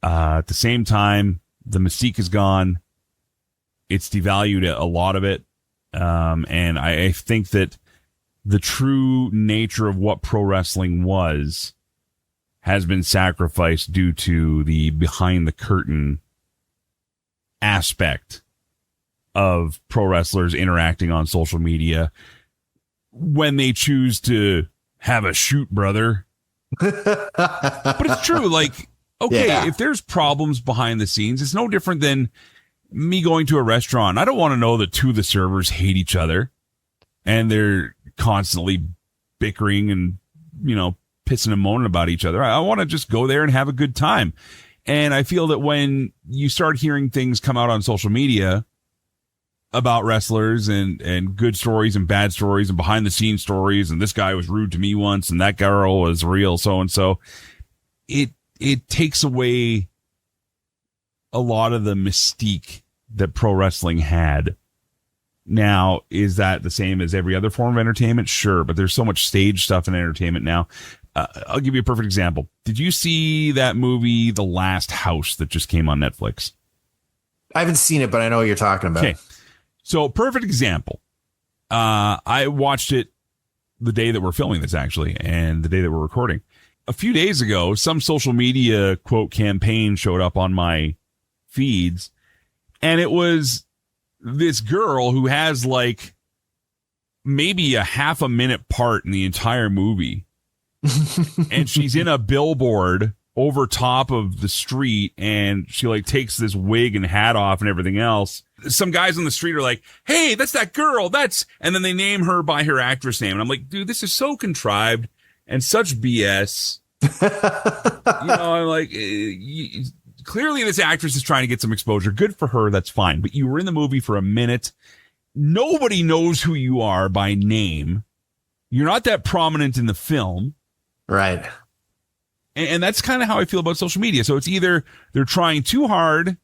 Speaker 4: At the same time, the mystique is gone. It's devalued a lot of it. And I think that the true nature of what pro wrestling was has been sacrificed due to the behind the curtain aspect of pro wrestlers interacting on social media when they choose to have a shoot, brother. But it's true. Like, okay, if there's problems behind the scenes, it's no different than me going to a restaurant. I don't want to know that two of the servers hate each other and they're constantly bickering and, pissing and moaning about each other. I want to just go there and have a good time. And I feel that when you start hearing things come out on social media about wrestlers and good stories and bad stories and behind the scenes stories, and this guy was rude to me once and that girl was real so-and-so, it takes away a lot of the mystique that pro wrestling had. Now, is that the same as every other form of entertainment? Sure, but there's so much stage stuff in entertainment now. I'll give you a perfect example. Did you see that movie, The Last House, that just came on Netflix?
Speaker 7: I haven't seen it, but I know what you're talking about.
Speaker 4: Okay. So, perfect example. I watched it the day that we're filming this, actually, and the day that we're recording. A few days ago, some social media, quote, campaign showed up on my feeds, and it was this girl who has like maybe a half a minute part in the entire movie. And she's in a billboard over top of the street, and she like takes this wig and hat off and everything else. Some guys on the street are like, hey, that's that girl. And then they name her by her actress name. And I'm like, dude, this is so contrived and such BS. I'm like, clearly this actress is trying to get some exposure. Good for her. That's fine. But you were in the movie for a minute. Nobody knows who you are by name. You're not that prominent in the film.
Speaker 7: Right.
Speaker 4: And that's kind of how I feel about social media. So it's either they're trying too hard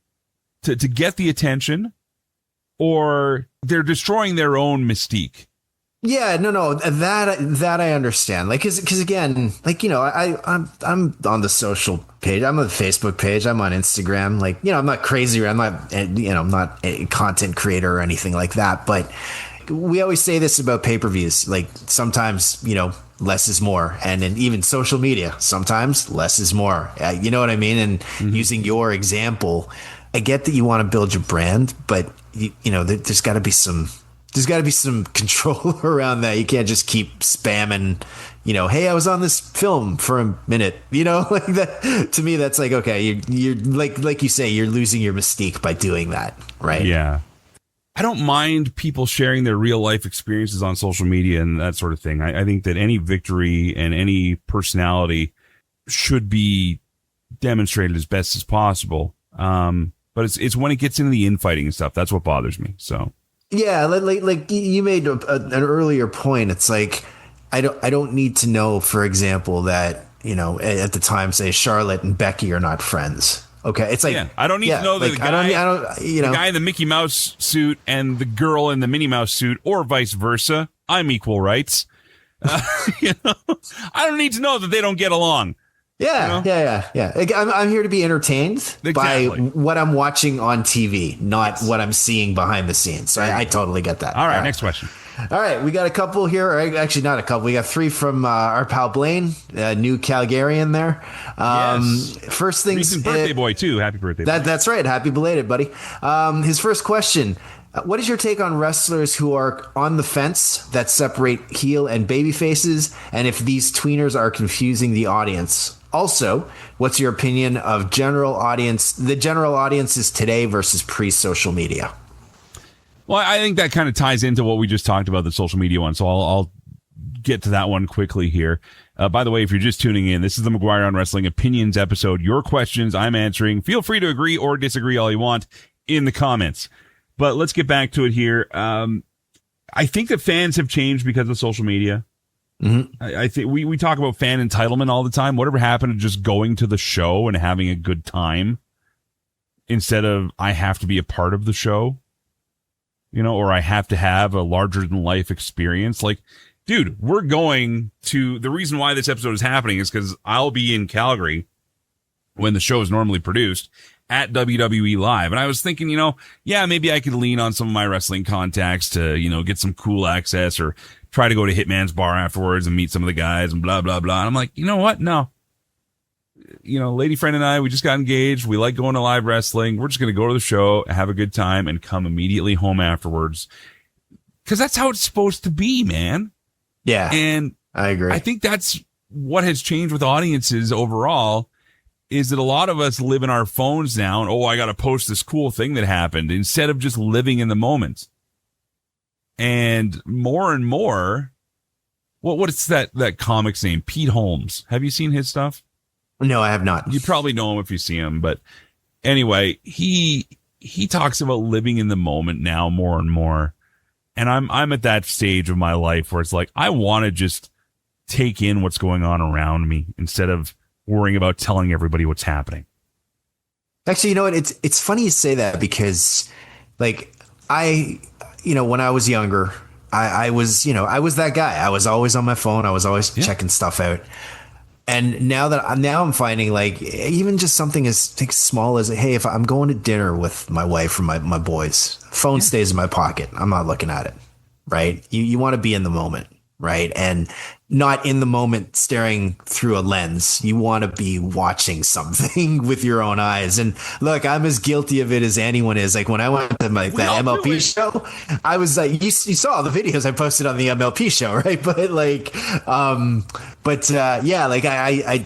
Speaker 4: to get the attention, or they're destroying their own mystique.
Speaker 7: Yeah, no, that I understand. Like, because again, like, I'm on the social page. I'm on the Facebook page. I'm on Instagram. Like, I'm not crazy. I'm not, I'm not a content creator or anything like that. But we always say this about pay-per-views. Like, sometimes, less is more. And in even social media, sometimes less is more. You know what I mean? And using your example, I get that you want to build your brand, but there's got to be some control around that. You can't just keep spamming, hey, I was on this film for a minute, like that. To me, that's like, okay, you're like you say, you're losing your mystique by doing that. Right.
Speaker 4: Yeah. I don't mind people sharing their real life experiences on social media and that sort of thing. I think that any victory and any personality should be demonstrated as best as possible. But it's when it gets into the infighting and stuff, that's what bothers me. So.
Speaker 7: Yeah, like you made an earlier point. It's like I don't need to know, for example, that at the time, say Charlotte and Becky are not friends. Okay, it's like
Speaker 4: I don't need to know that
Speaker 7: like,
Speaker 4: the guy in the Mickey Mouse suit and the girl in the Minnie Mouse suit, or vice versa. I'm equal rights. I don't need to know that they don't get along.
Speaker 7: Yeah. Like, I'm here to be entertained by what I'm watching on TV, not what I'm seeing behind the scenes. So I totally get that.
Speaker 4: All right, next question.
Speaker 7: All right, we got a couple here. Or actually, not a couple. We got three from our pal Blaine, new Calgarian there.
Speaker 4: Yes.
Speaker 7: First things,
Speaker 4: recent birthday boy too. Happy birthday! Boy.
Speaker 7: That's right. Happy belated, buddy. His first question: what is your take on wrestlers who are on the fence that separate heel and baby faces, and if these tweeners are confusing the audience? Also, what's your opinion of the general audiences today versus pre-social media?
Speaker 4: Well, I think that kind of ties into what we just talked about, the social media one. So I'll get to that one quickly here. By the way, if you're just tuning in, this is the McGuire on Wrestling Opinions episode. Your questions I'm answering. Feel free to agree or disagree all you want in the comments. But let's get back to it here. I think that fans have changed because of social media. Mm-hmm. I think we talk about fan entitlement all the time. Whatever happened to just going to the show and having a good time instead of I have to be a part of the show, or I have to have a larger than life experience. Like, dude, we're going to, the reason why this episode is happening is because I'll be in Calgary when the show is normally produced at WWE Live. And I was thinking, maybe I could lean on some of my wrestling contacts to, get some cool access or try to go to Hitman's Bar afterwards and meet some of the guys and blah, blah, blah. And I'm like, you know what? No. Lady friend and I, we just got engaged. We like going to live wrestling. We're just going to go to the show, have a good time, and come immediately home afterwards. Because that's how it's supposed to be, man.
Speaker 7: Yeah,
Speaker 4: and
Speaker 7: I agree.
Speaker 4: I think that's what has changed with audiences overall is that a lot of us live in our phones now. And, I got to post this cool thing that happened instead of just living in the moment. And more, what's that comic's name? Pete Holmes. Have you seen his stuff?
Speaker 7: No, I have not.
Speaker 4: You probably know him if you see him. But anyway, he talks about living in the moment now more and more. And I'm at that stage of my life where it's like, I want to just take in what's going on around me instead of worrying about telling everybody what's happening.
Speaker 7: Actually, you know what? It's funny you say that because when I was younger, I was that guy. I was always on my phone. I was always checking stuff out. And now I'm finding like even just something as small as, hey, if I'm going to dinner with my wife or my boys, phone stays in my pocket. I'm not looking at it. Right. You want to be in the moment. Right. And not in the moment staring through a lens. You want to be watching something with your own eyes. And look, I'm as guilty of it as anyone is. Like when I went to that MLP show, I was like, you saw the videos I posted on the MLP show, right? But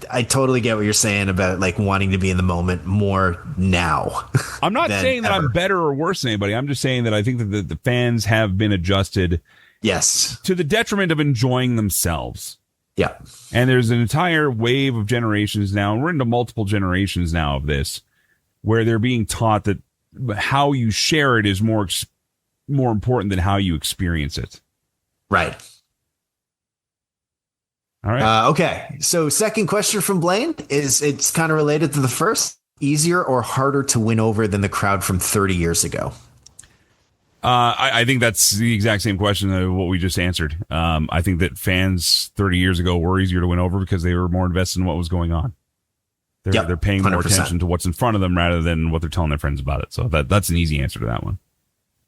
Speaker 7: I totally get what you're saying about like wanting to be in the moment more now.
Speaker 4: I'm not saying that I'm better or worse than anybody. I'm just saying that I think that the fans have been adjusted.
Speaker 7: Yes.
Speaker 4: To the detriment of enjoying themselves.
Speaker 7: Yeah.
Speaker 4: And there's an entire wave of generations now, and we're into multiple generations now of this, where they're being taught that how you share it is more important than how you experience it.
Speaker 7: Right.
Speaker 4: All right.
Speaker 7: Okay. So second question from Blaine it's kind of related to the first. Easier or harder to win over than the crowd from 30 years ago?
Speaker 4: I think that's the exact same question of what we just answered. I think that fans 30 years ago were easier to win over because they were more invested in what was going on. They're paying 100%. More attention to what's in front of them rather than what they're telling their friends about it. So that's an easy answer to that one.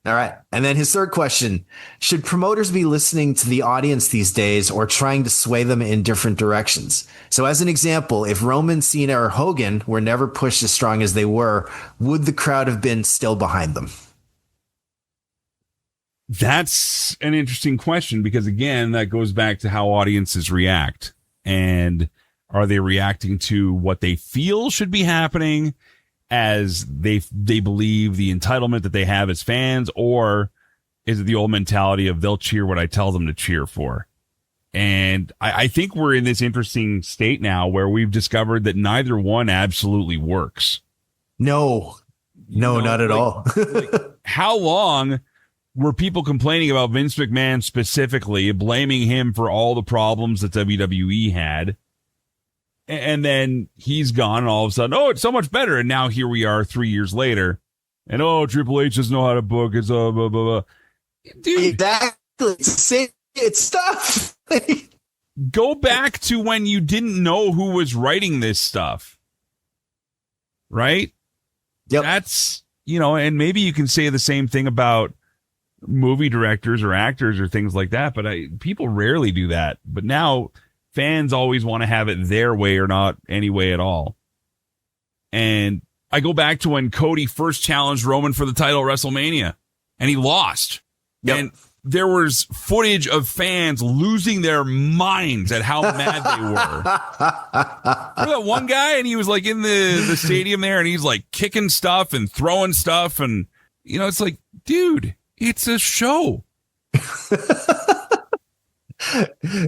Speaker 7: All right. And then his third question, should promoters be listening to the audience these days or trying to sway them in different directions? So as an example, if Roman, Cena, or Hogan were never pushed as strong as they were, would the crowd have been still behind them?
Speaker 4: That's an interesting question because, again, that goes back to how audiences react. And are they reacting to what they feel should be happening as they believe the entitlement that they have as fans, or is it the old mentality of they'll cheer what I tell them to cheer for? And I think we're in this interesting state now where we've discovered that neither one absolutely works.
Speaker 7: No, not at all.
Speaker 4: How long were people complaining about Vince McMahon specifically, blaming him for all the problems that WWE had? And then he's gone, and all of a sudden, it's so much better. And now here we are 3 years later, and Triple H doesn't know how to book. It's blah, blah, blah. Dude,
Speaker 7: exactly. It's stuff.
Speaker 4: Go back to when you didn't know who was writing this stuff, right?
Speaker 7: Yep.
Speaker 4: That's, and maybe you can say the same thing about movie directors or actors or things like that, but people rarely do that. But now fans always want to have it their way or not any way at all. And I go back to when Cody first challenged Roman for the title at WrestleMania and he lost.
Speaker 7: Yep.
Speaker 4: And there was footage of fans losing their minds at how mad they were. Remember that one guy? And he was like in the stadium there and he's like kicking stuff and throwing stuff. And, it's like, dude, it's a show.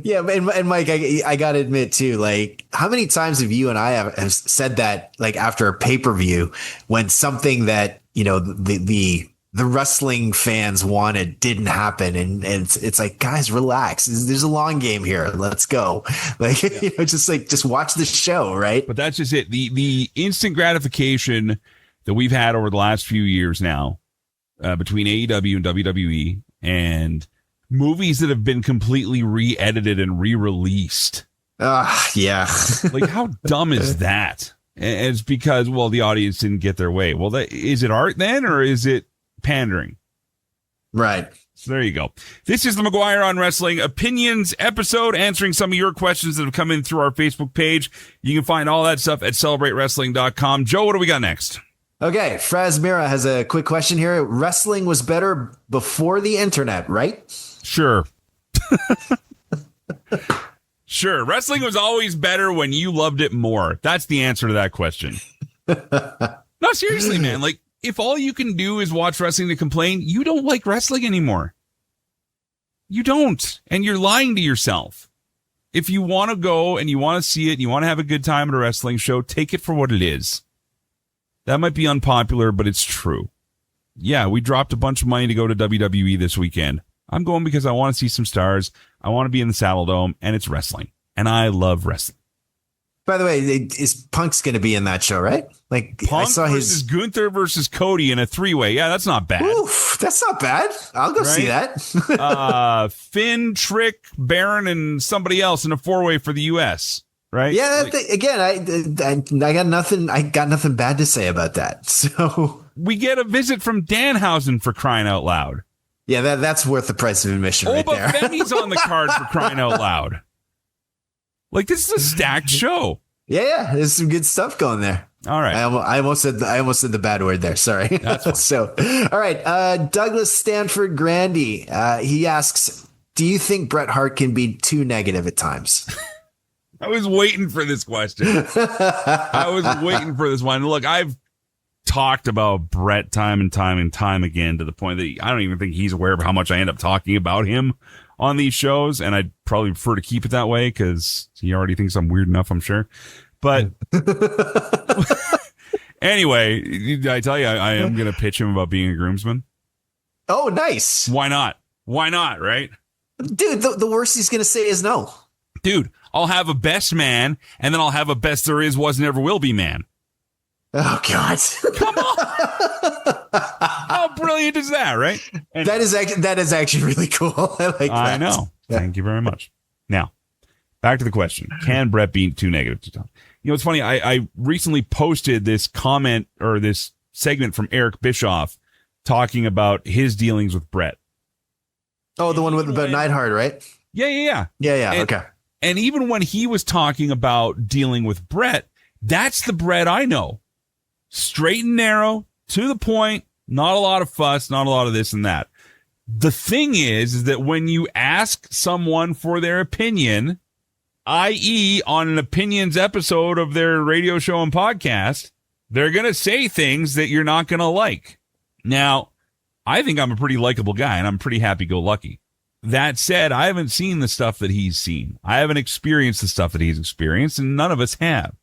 Speaker 7: Yeah, and Mike, I gotta admit too, like, how many times have you and I have said that, like, after a pay-per-view, when something that, you know, the wrestling fans wanted didn't happen, and it's like, guys, relax. There's a long game here. Let's go. Like, you know, just watch the show, right?
Speaker 4: But that's just it. The instant gratification that we've had over the last few years now, between AEW and WWE, and movies that have been completely re-edited and re-released.
Speaker 7: Yeah.
Speaker 4: Like, how dumb is that? And it's because, well, the audience didn't get their way. Well, is it art then, or is it pandering?
Speaker 7: Right.
Speaker 4: So there you go. This is the McGuire on Wrestling Opinions episode, answering some of your questions that have come in through our Facebook page. You can find all that stuff at celebratewrestling.com. Joe, what do we got next?
Speaker 7: Okay, Fraz Mira has a quick question here. Wrestling was better before the internet, right?
Speaker 4: Sure. Sure. Wrestling was always better when you loved it more. That's the answer to that question. No, seriously, man. Like, if all you can do is watch wrestling to complain, you don't like wrestling anymore. You don't. And you're lying to yourself. If you want to go and you want to see it and you want to have a good time at a wrestling show, take it for what it is. That might be unpopular, but it's true. Yeah, we dropped a bunch of money to go to WWE this weekend. I'm going because I want to see some stars. I want to be in the Saddle Dome, and it's wrestling. And I love wrestling.
Speaker 7: By the way, is Punk's going to be in that show, right? Like,
Speaker 4: Punk
Speaker 7: I saw
Speaker 4: versus Gunther versus Cody in a three-way. Yeah, that's not bad.
Speaker 7: Oof, that's not bad. I'll go see that.
Speaker 4: Finn, Trick, Baron, and somebody else in a four-way for the U.S., right?
Speaker 7: Yeah, I got nothing. I got nothing bad to say about that. So
Speaker 4: we get a visit from Danhausen, for crying out loud.
Speaker 7: Yeah, that's worth the price of admission right there.
Speaker 4: Femi's on the card, for crying out loud. Like, this is a stacked show.
Speaker 7: Yeah, there's some good stuff going there.
Speaker 4: All right.
Speaker 7: I almost said the bad word there. Sorry.
Speaker 4: That's fine.
Speaker 7: So, all right. Douglas Stanford Grandy. He asks, do you think Bret Hart can be too negative at times?
Speaker 4: I was waiting for this question. I was waiting for this one. Look, I've talked about Bret time and time again, to the point that I don't even think he's aware of how much I end up talking about him on these shows, and I'd probably prefer to keep it that way because he already thinks I'm weird enough, I'm sure. But anyway, I tell you, I am going to pitch him about being a groomsman.
Speaker 7: Oh, nice.
Speaker 4: Why not? Why not, right?
Speaker 7: Dude, the worst he's going to say is no.
Speaker 4: Dude, I'll have a best man, and then I'll have a best there is, was, never will be man.
Speaker 7: Oh, God.
Speaker 4: Come on. How brilliant is that, right? And
Speaker 7: that is actually really cool. I like that.
Speaker 4: I know. Yeah. Thank you very much. Now, back to the question. Can Bret be too negative to talk? You know, it's funny. I recently posted this comment, or this segment from Eric Bischoff talking about his dealings with Bret.
Speaker 7: Oh, the one about Neidhart, right?
Speaker 4: Yeah.
Speaker 7: Okay.
Speaker 4: And even when he was talking about dealing with Bret, that's the Bret I know. Straight and narrow, to the point, not a lot of fuss, not a lot of this and that. The thing is that when you ask someone for their opinion, i.e. on an opinions episode of their radio show and podcast, they're going to say things that you're not going to like. Now, I think I'm a pretty likable guy, and I'm pretty happy-go-lucky. That said, I haven't seen the stuff that he's seen. I haven't experienced the stuff that he's experienced, and none of us have.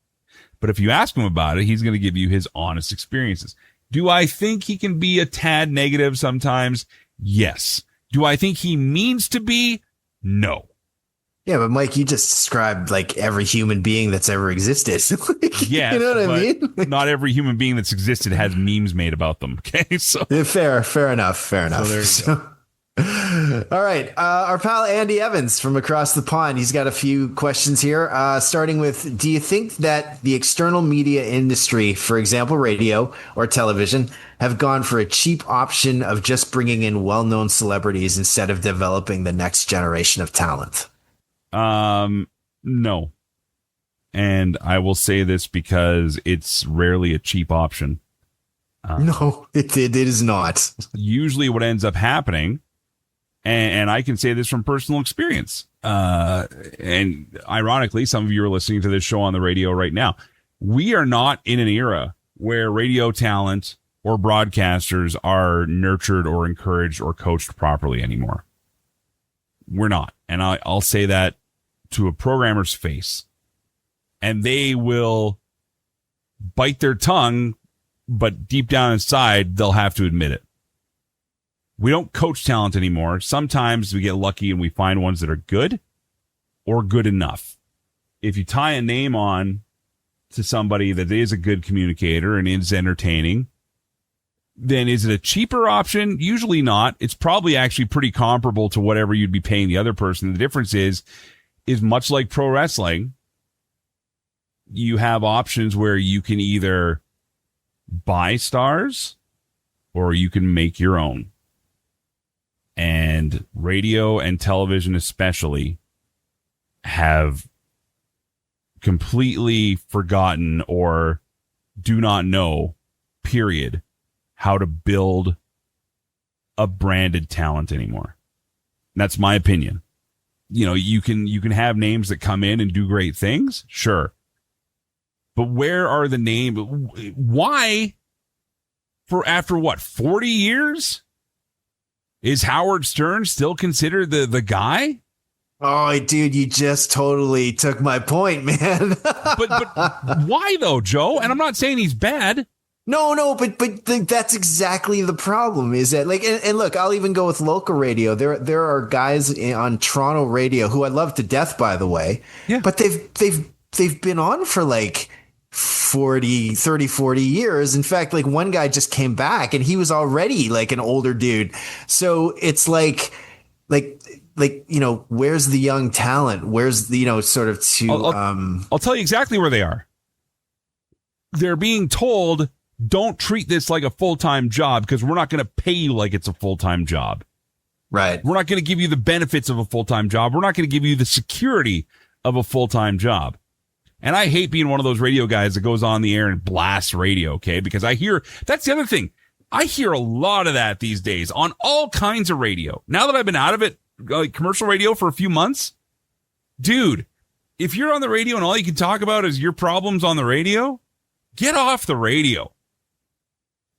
Speaker 4: But if you ask him about it, he's going to give you his honest experiences. Do I think he can be a tad negative sometimes? Yes. Do I think he means to be? No.
Speaker 7: Yeah, but Mike, you just described like every human being that's ever existed.
Speaker 4: Yeah,
Speaker 7: you know what I mean?
Speaker 4: Not every human being that's existed has memes made about them. Okay, so
Speaker 7: fair enough. So there you go. All right. Our pal Andy Evans from across the pond. He's got a few questions here, starting with, do you think that the external media industry, for example, radio or television, have gone for a cheap option of just bringing in well-known celebrities instead of developing the next generation of talent?
Speaker 4: No. And I will say this because it's rarely a cheap option.
Speaker 7: No, it is not.
Speaker 4: Usually what ends up happening, and I can say this from personal experience, and ironically, some of you are listening to this show on the radio right now. We are not in an era where radio talent or broadcasters are nurtured or encouraged or coached properly anymore. We're not. And I'll say that to a programmer's face. And they will bite their tongue, but deep down inside, they'll have to admit it. We don't coach talent anymore. Sometimes we get lucky and we find ones that are good or good enough. If you tie a name on to somebody that is a good communicator and is entertaining, then is it a cheaper option? Usually not. It's probably actually pretty comparable to whatever you'd be paying the other person. The difference is much like pro wrestling, you have options where you can either buy stars or you can make your own. And radio and television especially have completely forgotten or do not know, period, how to build a branded talent anymore. That's my opinion. You know, you can have names that come in and do great things, sure. But where are the names? Why, for after what, 40 years? Is Howard Stern still considered the guy?
Speaker 7: Oh, dude, you just totally took my point, man.
Speaker 4: but why though, Joe? And I'm not saying he's bad.
Speaker 7: No, but that's exactly the problem. Is that like, and look, I'll even go with local radio. There are guys on Toronto radio who I love to death, by the way.
Speaker 4: Yeah.
Speaker 7: But they've been on for like 40 years. In fact, like one guy just came back and he was already like an older dude. So it's like, you know, where's the young talent? Where's the, you know, sort of
Speaker 4: I'll tell you exactly where they are. They're being told, don't treat this like a full-time job because we're not going to pay you like it's a full-time job.
Speaker 7: Right.
Speaker 4: We're not going to give you the benefits of a full-time job. We're not going to give you the security of a full-time job. And I hate being one of those radio guys that goes on the air and blasts radio, okay? Because that's the other thing. I hear a lot of that these days on all kinds of radio. Now that I've been out of it, like commercial radio for a few months, dude, if you're on the radio and all you can talk about is your problems on the radio, get off the radio.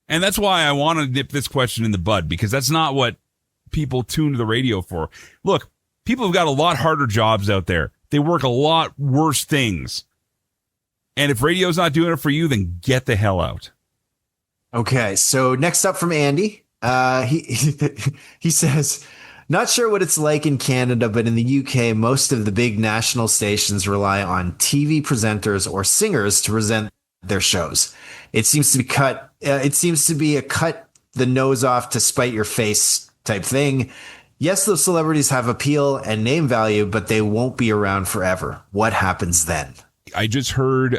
Speaker 4: And that's why I want to nip this question in the bud, because that's not what people tune to the radio for. Look, people have got a lot harder jobs out there. They work a lot worse things. And if radio's not doing it for you, then get the hell out.
Speaker 7: Okay, so next up from Andy, he says, not sure what it's like in Canada, but in the UK, most of the big national stations rely on TV presenters or singers to present their shows. It seems to be a cut the nose off to spite your face type thing. Yes, those celebrities have appeal and name value, but they won't be around forever. What happens then?
Speaker 4: I just heard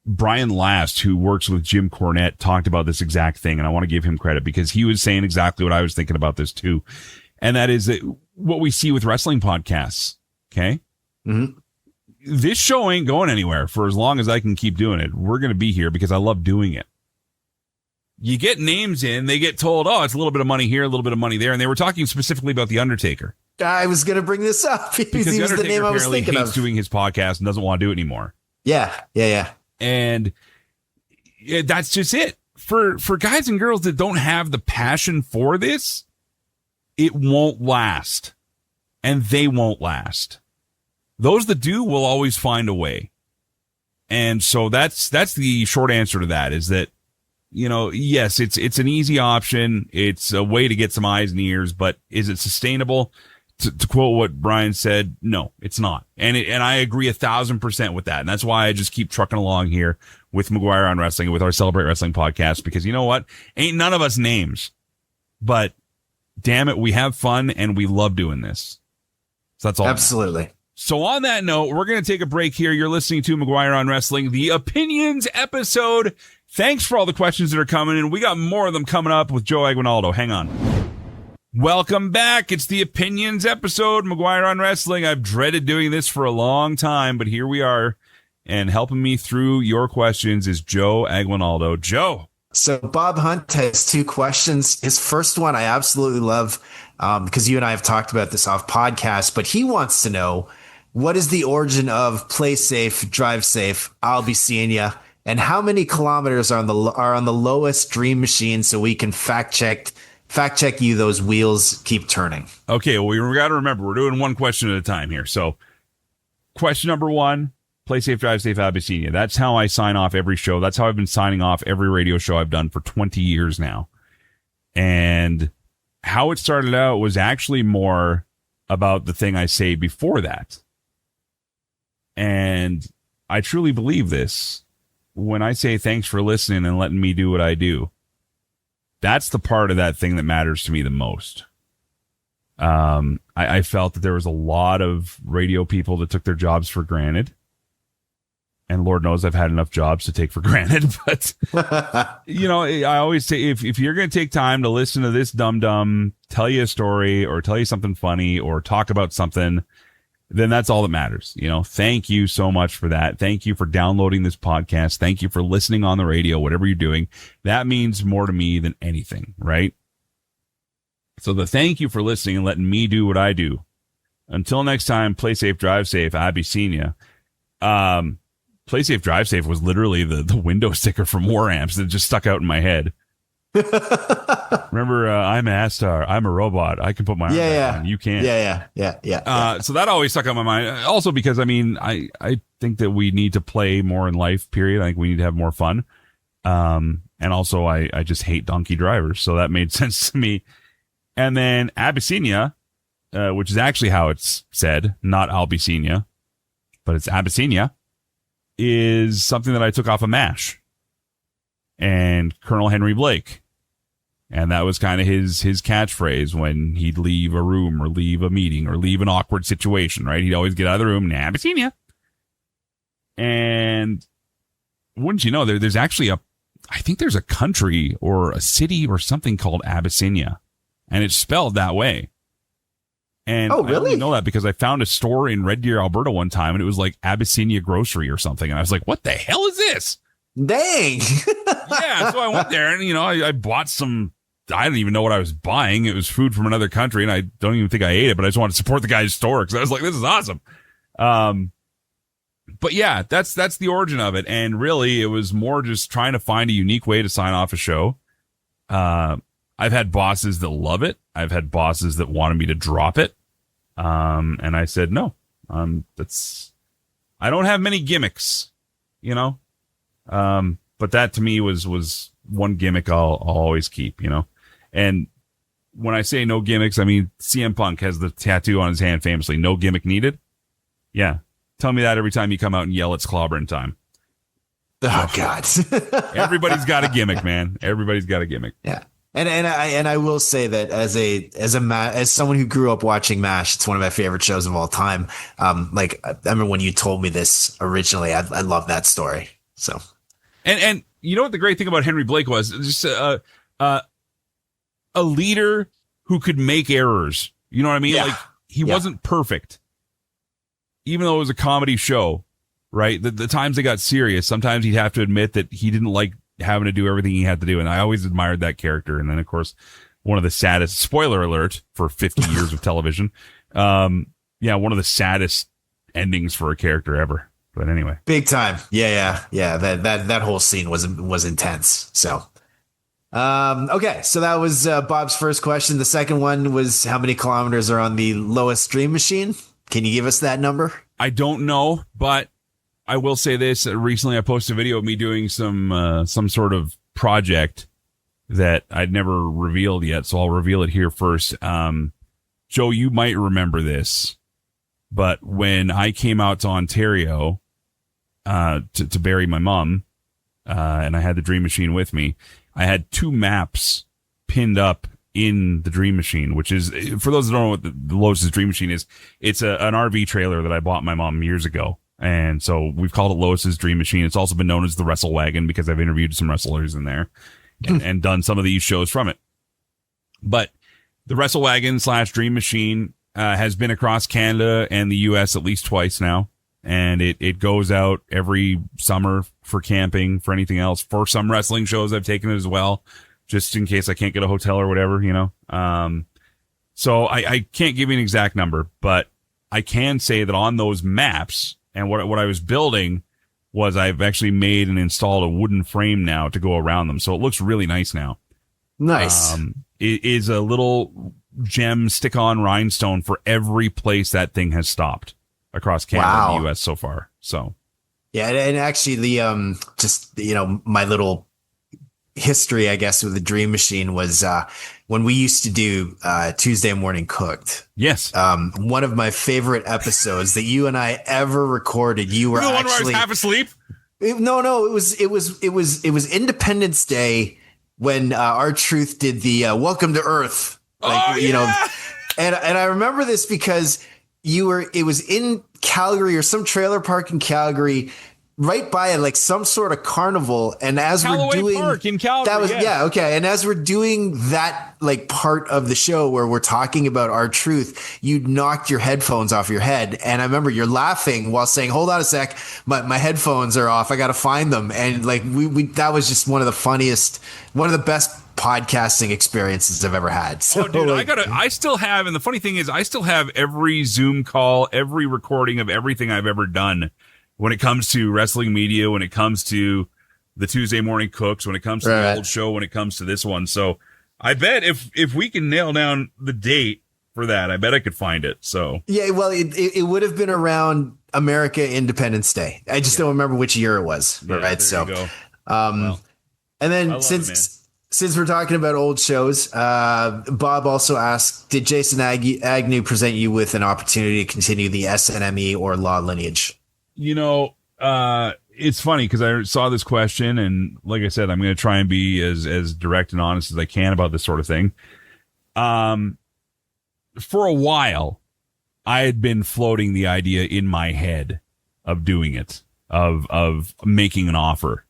Speaker 4: Brian Last, who works with Jim Cornette, talked about this exact thing, and I want to give him credit because he was saying exactly what I was thinking about this too. And that is that what we see with wrestling podcasts, okay?
Speaker 7: Mm-hmm.
Speaker 4: This show ain't going anywhere for as long as I can keep doing it. We're going to be here because I love doing it. You get names in, they get told, oh, it's a little bit of money here, a little bit of money there. And they were talking specifically about The Undertaker.
Speaker 7: I was going to bring this up.
Speaker 4: Because The Undertaker
Speaker 7: the name I was
Speaker 4: apparently
Speaker 7: thinking
Speaker 4: hates
Speaker 7: of.
Speaker 4: doing his podcast and doesn't want to do it anymore.
Speaker 7: Yeah.
Speaker 4: And that's just it. For guys and girls that don't have the passion for this, it won't last. And they won't last. Those that do will always find a way. And so that's the short answer to that, is that, you know, yes, it's an easy option. It's a way to get some eyes and ears, but is it sustainable? To quote what Brian said, no, it's not. And I agree 1,000% with that. And that's why I just keep trucking along here with McGuire on Wrestling, with our Celebrate Wrestling podcast, because you know what? Ain't none of us names, but damn it, we have fun and we love doing this. So that's all.
Speaker 7: Absolutely.
Speaker 4: So on that note, we're going to take a break here. You're listening to McGuire on Wrestling, the Opinions episode. Thanks for all the questions that are coming in. We got more of them coming up with Joe Aguinaldo. Hang on. Welcome back. It's the Opinions episode, McGuire on Wrestling. I've dreaded doing this for a long time, but here we are. And helping me through your questions is Joe Aguinaldo. Joe.
Speaker 7: So Bob Hunt has two questions. His first one I absolutely love because you and I have talked about this off podcast, but he wants to know, what is the origin of play safe, drive safe, I'll be seeing ya, and how many kilometers are on the lowest dream machine so we can fact check fact check you, those wheels keep turning.
Speaker 4: Okay, well, we got to remember, we're doing one question at a time here. So, question number 1, play safe, drive safe, Abyssinia. That's how I sign off every show. That's how I've been signing off every radio show I've done for 20 years now. And how it started out was actually more about the thing I say before that. And I truly believe this. When I say thanks for listening and letting me do what I do, that's the part of that thing that matters to me the most. I felt that there was a lot of radio people that took their jobs for granted. And Lord knows I've had enough jobs to take for granted. But, I always say, if you're going to take time to listen to this dum-dum tell you a story or tell you something funny or talk about something, then that's all that matters. Thank you so much for that. Thank you for downloading this podcast. Thank you for listening on the radio, whatever you're doing. That means more to me than anything, right? So the thank you for listening and letting me do what I do. Until next time, play safe, drive safe, Abyssinia. Play safe, drive safe was literally the window sticker from War Amps that just stuck out in my head. Remember, I'm Astar. I'm a robot. I can put my arm back on. You can't.
Speaker 7: Yeah.
Speaker 4: So that always stuck out in my mind. Also because, I think that we need to play more in life, period. I think we need to have more fun. And also, I just hate donkey drivers. So that made sense to me. And then Abyssinia, which is actually how it's said, not Abyssinia, but it's Abyssinia, is something that I took off of MASH and Colonel Henry Blake. And that was kind of his catchphrase when he'd leave a room or leave a meeting or leave an awkward situation, right? He'd always get out of the room, Abyssinia. And wouldn't you know, there's actually I think there's a country or a city or something called Abyssinia. And it's spelled that way. And
Speaker 7: oh, really?
Speaker 4: I only know that because I found a store in Red Deer, Alberta one time, and it was like Abyssinia Grocery or something. And I was like, what the hell is this?
Speaker 7: Dang.
Speaker 4: Yeah, so I went there and, I bought some, I didn't even know what I was buying. It was food from another country, and I don't even think I ate it, but I just wanted to support the guy's store because I was like, this is awesome. But yeah, that's the origin of it. And really, it was more just trying to find a unique way to sign off a show. I've had bosses that love it. I've had bosses that wanted me to drop it. And I said, no, I don't have many gimmicks, but that to me was one gimmick I'll always keep, and when I say no gimmicks, I mean, CM Punk has the tattoo on his hand famously, no gimmick needed. Yeah. Tell me that every time you come out and yell it's clobbering time.
Speaker 7: Oh God.
Speaker 4: Everybody's got a gimmick, man. Everybody's got a gimmick.
Speaker 7: Yeah. And I will say that as someone who grew up watching MASH, it's one of my favorite shows of all time. I remember when you told me this originally, I love that story. So,
Speaker 4: and you know what the great thing about Henry Blake was? Just a leader who could make errors. You know what I mean?
Speaker 7: Yeah.
Speaker 4: Like he wasn't perfect, even though it was a comedy show, right? The times they got serious, sometimes he'd have to admit that he didn't like having to do everything he had to do. And I always admired that character. And then, of course, one of the saddest, spoiler alert for 50 years of television. One of the saddest endings for a character ever. But anyway.
Speaker 7: Big time. Yeah. That whole scene was intense. So, okay. So that was Bob's first question. The second one was how many kilometers are on the lowest dream machine? Can you give us that number?
Speaker 4: I don't know, but I will say this. Recently, I posted a video of me doing some sort of project that I'd never revealed yet, so I'll reveal it here first. Joe, you might remember this, but when I came out to Ontario to bury my mom, and I had the Dream Machine with me, I had 2 maps pinned up in the Dream Machine, which is, for those that don't know what the Lotus's Dream Machine is, it's an RV trailer that I bought my mom years ago. And so we've called it Lotus's Dream Machine. It's also been known as the Wrestle Wagon because I've interviewed some wrestlers in there and done some of these shows from it. But the Wrestle Wagon / Dream Machine has been across Canada and the US at least twice now. And it goes out every summer for camping, for anything else. For some wrestling shows, I've taken it as well, just in case I can't get a hotel or whatever, So I can't give you an exact number, but I can say that on those maps, and what I was building was I've actually made and installed a wooden frame now to go around them. So it looks really nice now.
Speaker 7: Nice.
Speaker 4: It is a little gem stick-on rhinestone for every place that thing has stopped across Canada and the U.S. so far. So,
Speaker 7: yeah, and actually the just my little history, I guess, with the Dream Machine was when we used to do Tuesday Morning Cooked.
Speaker 4: Yes.
Speaker 7: One of my favorite episodes that you and I ever recorded. You were
Speaker 4: the one
Speaker 7: actually
Speaker 4: where I was half asleep.
Speaker 7: No, it was Independence Day when R-Truth did the Welcome to Earth. And I remember this because it was in Calgary or some trailer park in Calgary, right by like some sort of carnival. And as
Speaker 4: Callaway
Speaker 7: we're doing
Speaker 4: Park in Calgary,
Speaker 7: okay. And as we're doing that like part of the show where we're talking about R-Truth, you knocked your headphones off your head. And I remember you're laughing while saying, hold on a sec, my headphones are off. I got to find them. And like we that was just one of the best podcasting experiences I've ever had. So,
Speaker 4: dude, I still have, and the funny thing is I still have every Zoom call, every recording of everything I've ever done when it comes to wrestling media, when it comes to the Tuesday Morning Cooks, when it comes to the old show, when it comes to this one. So I bet if we can nail down the date for that, I bet I could find it. So
Speaker 7: yeah, well, it would have been around America Independence Day. I just don't remember which year it was.
Speaker 4: Yeah,
Speaker 7: right. So,
Speaker 4: well,
Speaker 7: and then since we're talking about old shows, Bob also asked, did Jason Agnew present you with an opportunity to continue the SNME or Law lineage?
Speaker 4: It's funny because I saw this question, and like I said, I'm going to try and be as direct and honest as I can about this sort of thing. For a while, I had been floating the idea in my head of doing it, of making an offer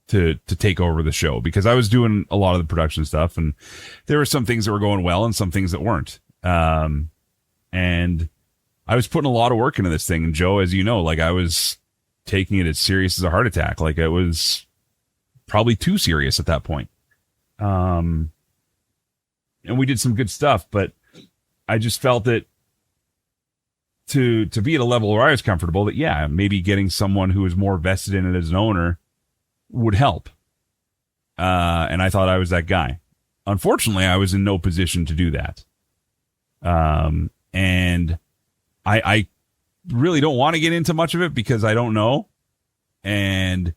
Speaker 4: to take over the show, because I was doing a lot of the production stuff, and there were some things that were going well and some things that weren't. And I was putting a lot of work into this thing. And Joe, as you know, like I was taking it as serious as a heart attack. Like it was probably too serious at that point. And we did some good stuff, but I just felt that to be at a level where I was comfortable, that maybe getting someone who was more vested in it as an owner would help. And I thought I was that guy. Unfortunately, I was in no position to do that. And I really don't want to get into much of it because I don't know. And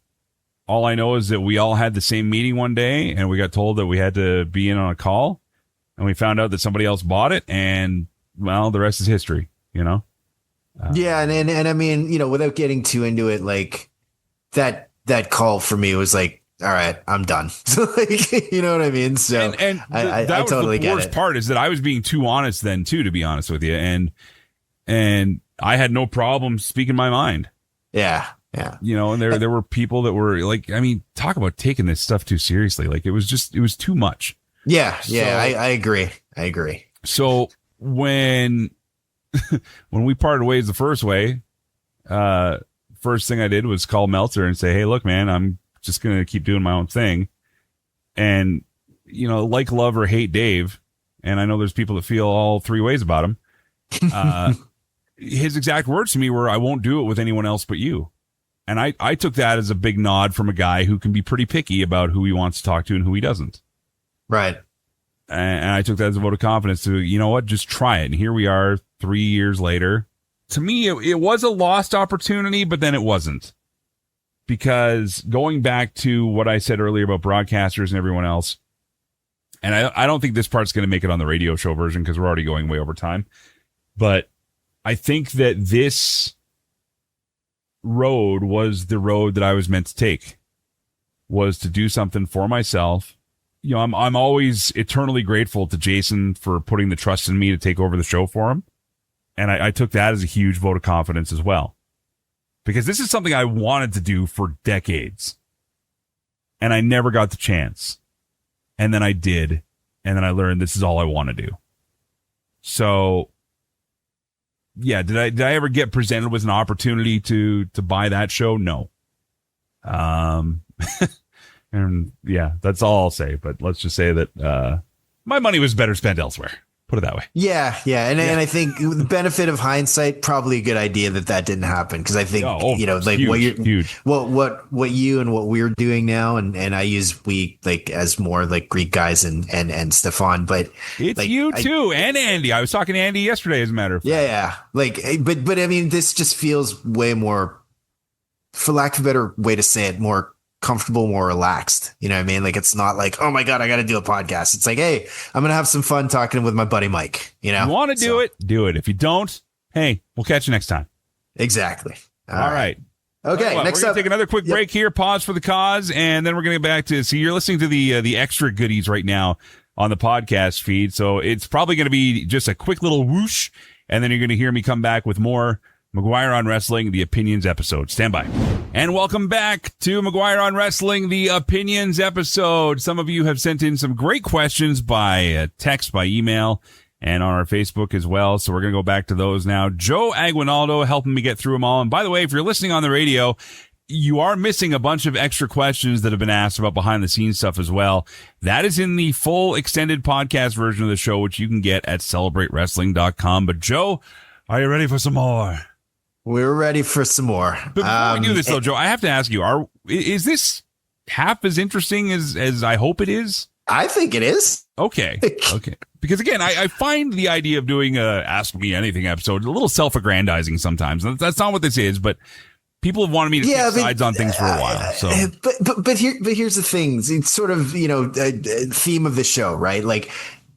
Speaker 4: all I know is that we all had the same meeting one day, and we got told that we had to be in on a call, and we found out that somebody else bought it, and well, the rest is history,
Speaker 7: Yeah. And I mean, without getting too into it, like that call for me was like, all right, I'm done. So like, you know what I mean? So I totally get it. The worst part is that I was being too honest then too, to be honest with you. And I had no problem speaking my mind. Yeah. Yeah. And there were people that were like, I mean, talk about taking this stuff too seriously. Like it was too much. Yeah. Yeah. So, I agree. So when we parted ways the first way, first thing I did was call Meltzer and say, hey, look, man, I'm just going to keep doing my own thing. And, like, love or hate Dave. And I know there's people that feel all three ways about him. His exact words to me were, I won't do it with anyone else but you. And I took that as a big nod from a guy who can be pretty picky about who he wants to talk to and who he doesn't. Right. And I took that as a vote of confidence to, you know what, just try it. And here we are 3 years later. To me, it was a lost opportunity, but then it wasn't. Because going back to what I said earlier about broadcasters and everyone else, and I don't think this part's going to make it on the radio show version because we're already going way over time, but I think that this road was the road that I was meant to take, was to do something for myself. I'm always eternally grateful to Jason for putting the trust in me to take over the show for him. And I took that as a huge vote of confidence as well. Because this is something I wanted to do for decades. And I never got the chance. And then I did. And then I learned this is all I want to do. So, yeah, did I ever get presented with an opportunity to buy that show? No. And yeah, that's all I'll say. But let's just say that my money was better spent elsewhere.
Speaker 4: Put it that way.
Speaker 7: Yeah. And I think the benefit of hindsight, probably a good idea that didn't happen. Cause I think, like
Speaker 4: huge.
Speaker 7: what you and what we're doing now. And I use we like as more like Greek guys and Stefan, but
Speaker 4: it's
Speaker 7: like,
Speaker 4: you too. And Andy. I was talking to Andy yesterday, as a matter of fact.
Speaker 7: Yeah. Like, but I mean, this just feels way more, for lack of a better way to say it, more comfortable, more relaxed. You know what I mean? Like, it's not like, oh my God, I got to do a podcast. It's like, hey, I'm going to have some fun talking with my buddy Mike. You know,
Speaker 4: you want to do it, do it. If you don't, hey, we'll catch you next time.
Speaker 7: Exactly.
Speaker 4: All right.
Speaker 7: Okay.
Speaker 4: Next up, take another quick break here, pause for the cause, and then we're going to get back to, see, you're listening to the extra goodies right now on the podcast feed. So it's probably going to be just a quick little whoosh, and then you're going to hear me come back with more McGuire on Wrestling, the Opinions episode. Stand by. And welcome back to McGuire on Wrestling, the Opinions episode. Some of you have sent in some great questions by text, by email, and on our Facebook as well. So we're going to go back to those now. Joe Aguinaldo helping me get through them all. And by the way, if you're listening on the radio, you are missing a bunch of extra questions that have been asked about behind the scenes stuff as well. That is in the full extended podcast version of the show, which you can get at celebrateWrestling.com. But Joe, are you ready for some more?
Speaker 7: We're ready for some more.
Speaker 4: But before we do this, though, Joe, I have to ask you: is this half as interesting as I hope it is?
Speaker 7: I think it is.
Speaker 4: Okay. Because again, I find the idea of doing a Ask Me Anything episode a little self-aggrandizing sometimes. That's not what this is, but people have wanted me to take sides on things for a while. So,
Speaker 7: but here's the thing: it's sort of a theme of the show, right? Like,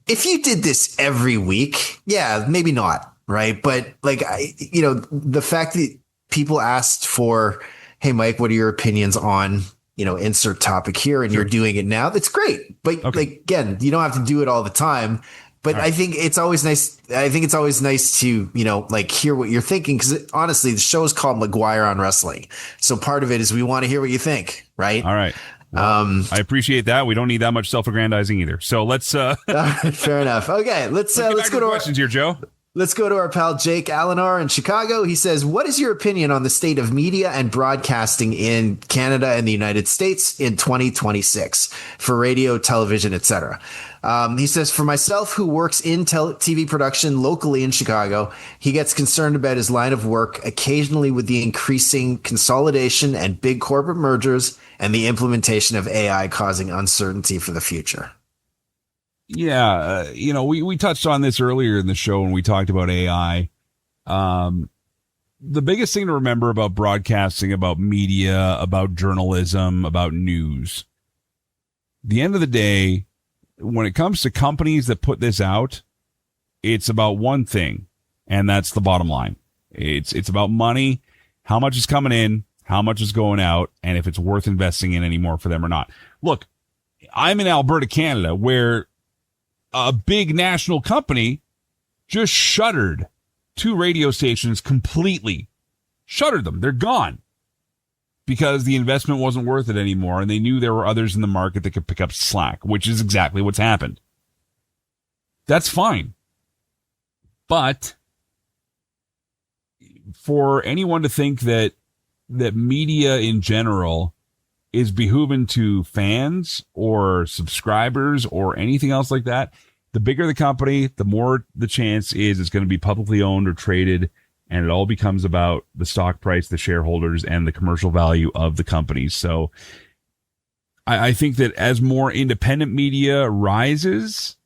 Speaker 7: if you did this every week, yeah, maybe not. Right. But like, the fact that people asked for, hey, Mike, what are your opinions on, insert topic here, and you're doing it now. That's great. But like, again, you don't have to do it all the time. But I think it's always nice. I think it's always nice to, like hear what you're thinking. Because honestly, the show is called McGuire on Wrestling. So part of it is we want to hear what you think. Right.
Speaker 4: All right. Well, I appreciate that. We don't need that much self-aggrandizing either. So let's.
Speaker 7: Fair enough. Okay. Let's go to
Speaker 4: questions here, Joe.
Speaker 7: Let's go to our pal Jake Allenar in Chicago. He says, what is your opinion on the state of media and broadcasting in Canada and the United States in 2026 for radio, television, etc.? He says, for myself, who works in TV production locally in Chicago, he gets concerned about his line of work occasionally with the increasing consolidation and big corporate mergers and the implementation of AI causing uncertainty for the future.
Speaker 4: Yeah, we touched on this earlier in the show when we talked about AI. The biggest thing to remember about broadcasting, about media, about journalism, about news, at the end of the day, when it comes to companies that put this out, it's about one thing, and that's the bottom line. It's about money, how much is coming in, how much is going out, and if it's worth investing in anymore for them or not. Look, I'm in Alberta, Canada, where a big national company just shuttered 2 radio stations completely. Shuttered them. They're gone because the investment wasn't worth it anymore. And they knew there were others in the market that could pick up slack, which is exactly what's happened. That's fine. But for anyone to think that media in general is behooving to fans or subscribers or anything else like that, the bigger the company, the more the chance is it's going to be publicly owned or traded, and it all becomes about the stock price, the shareholders, and the commercial value of the company. So I think that as more independent media rises,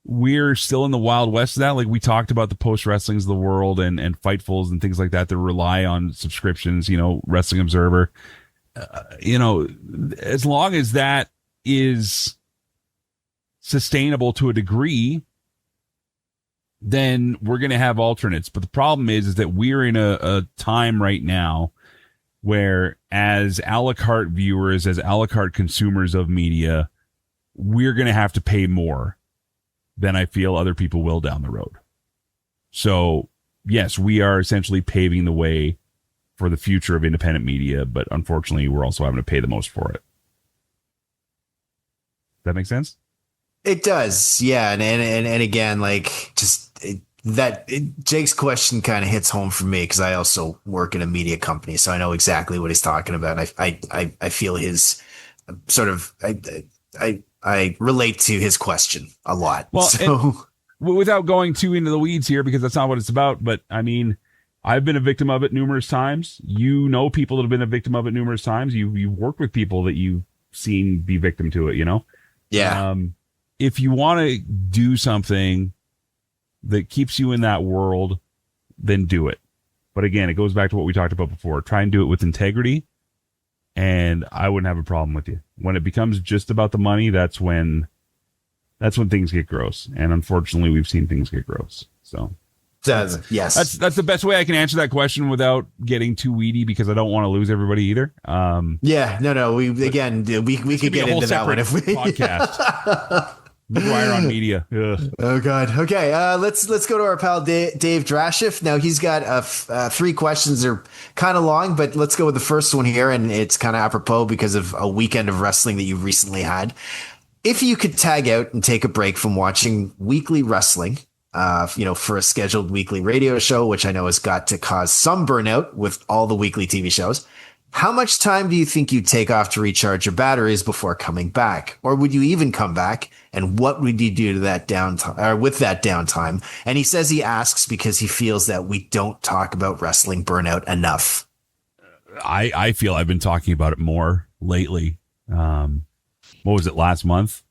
Speaker 4: we're still in the Wild West of that. Like we talked about the Post Wrestlings of the world and Fightfuls and things like that rely on subscriptions, Wrestling Observer. As long as that is sustainable to a degree, then we're going to have alternates. But the problem is that we're in a time right now where as a la carte viewers, as a la carte consumers of media, we're going to have to pay more than I feel other people will down the road. So yes, we are essentially paving the way for the future of independent media, but unfortunately, we're also having to pay the most for it. Does that make sense?
Speaker 7: It does, yeah. And again, like Jake's question kind of hits home for me because I also work in a media company, so I know exactly what he's talking about. I feel his sort of I relate to his question a lot.
Speaker 4: Well,
Speaker 7: so.
Speaker 4: without going too into the weeds here, because that's not what it's about. But I mean, I've been a victim of it numerous times. You know, people that have been a victim of it numerous times. You've worked with people that you've seen be victim to it, you know?
Speaker 7: Yeah.
Speaker 4: If you want to do something that keeps you in that world, then do it. But again, it goes back to what we talked about before. Try and do it with integrity, and I wouldn't have a problem with you. When it becomes just about the money, that's when things get gross. And unfortunately, we've seen things get gross. So
Speaker 7: yes,
Speaker 4: that's the best way I can answer that question without getting too weedy, because I don't want to lose everybody either.
Speaker 7: We could get into that one if we
Speaker 4: podcast. McGuire on media. Ugh.
Speaker 7: Oh God. Okay. Let's go to our pal Dave Drashiff. Now he's got 3 questions. They're kind of long, but let's go with the first one here, and it's kind of apropos because of a weekend of wrestling that you recently had. If you could tag out and take a break from watching weekly wrestling, for a scheduled weekly radio show, which I know has got to cause some burnout with all the weekly TV shows, how much time do you think you'd take off to recharge your batteries before coming back? Or would you even come back? And what would you do to that downtime, or with that downtime? And he says he asks because he feels that we don't talk about wrestling burnout enough.
Speaker 4: I feel I've been talking about it more lately. What was it, last month?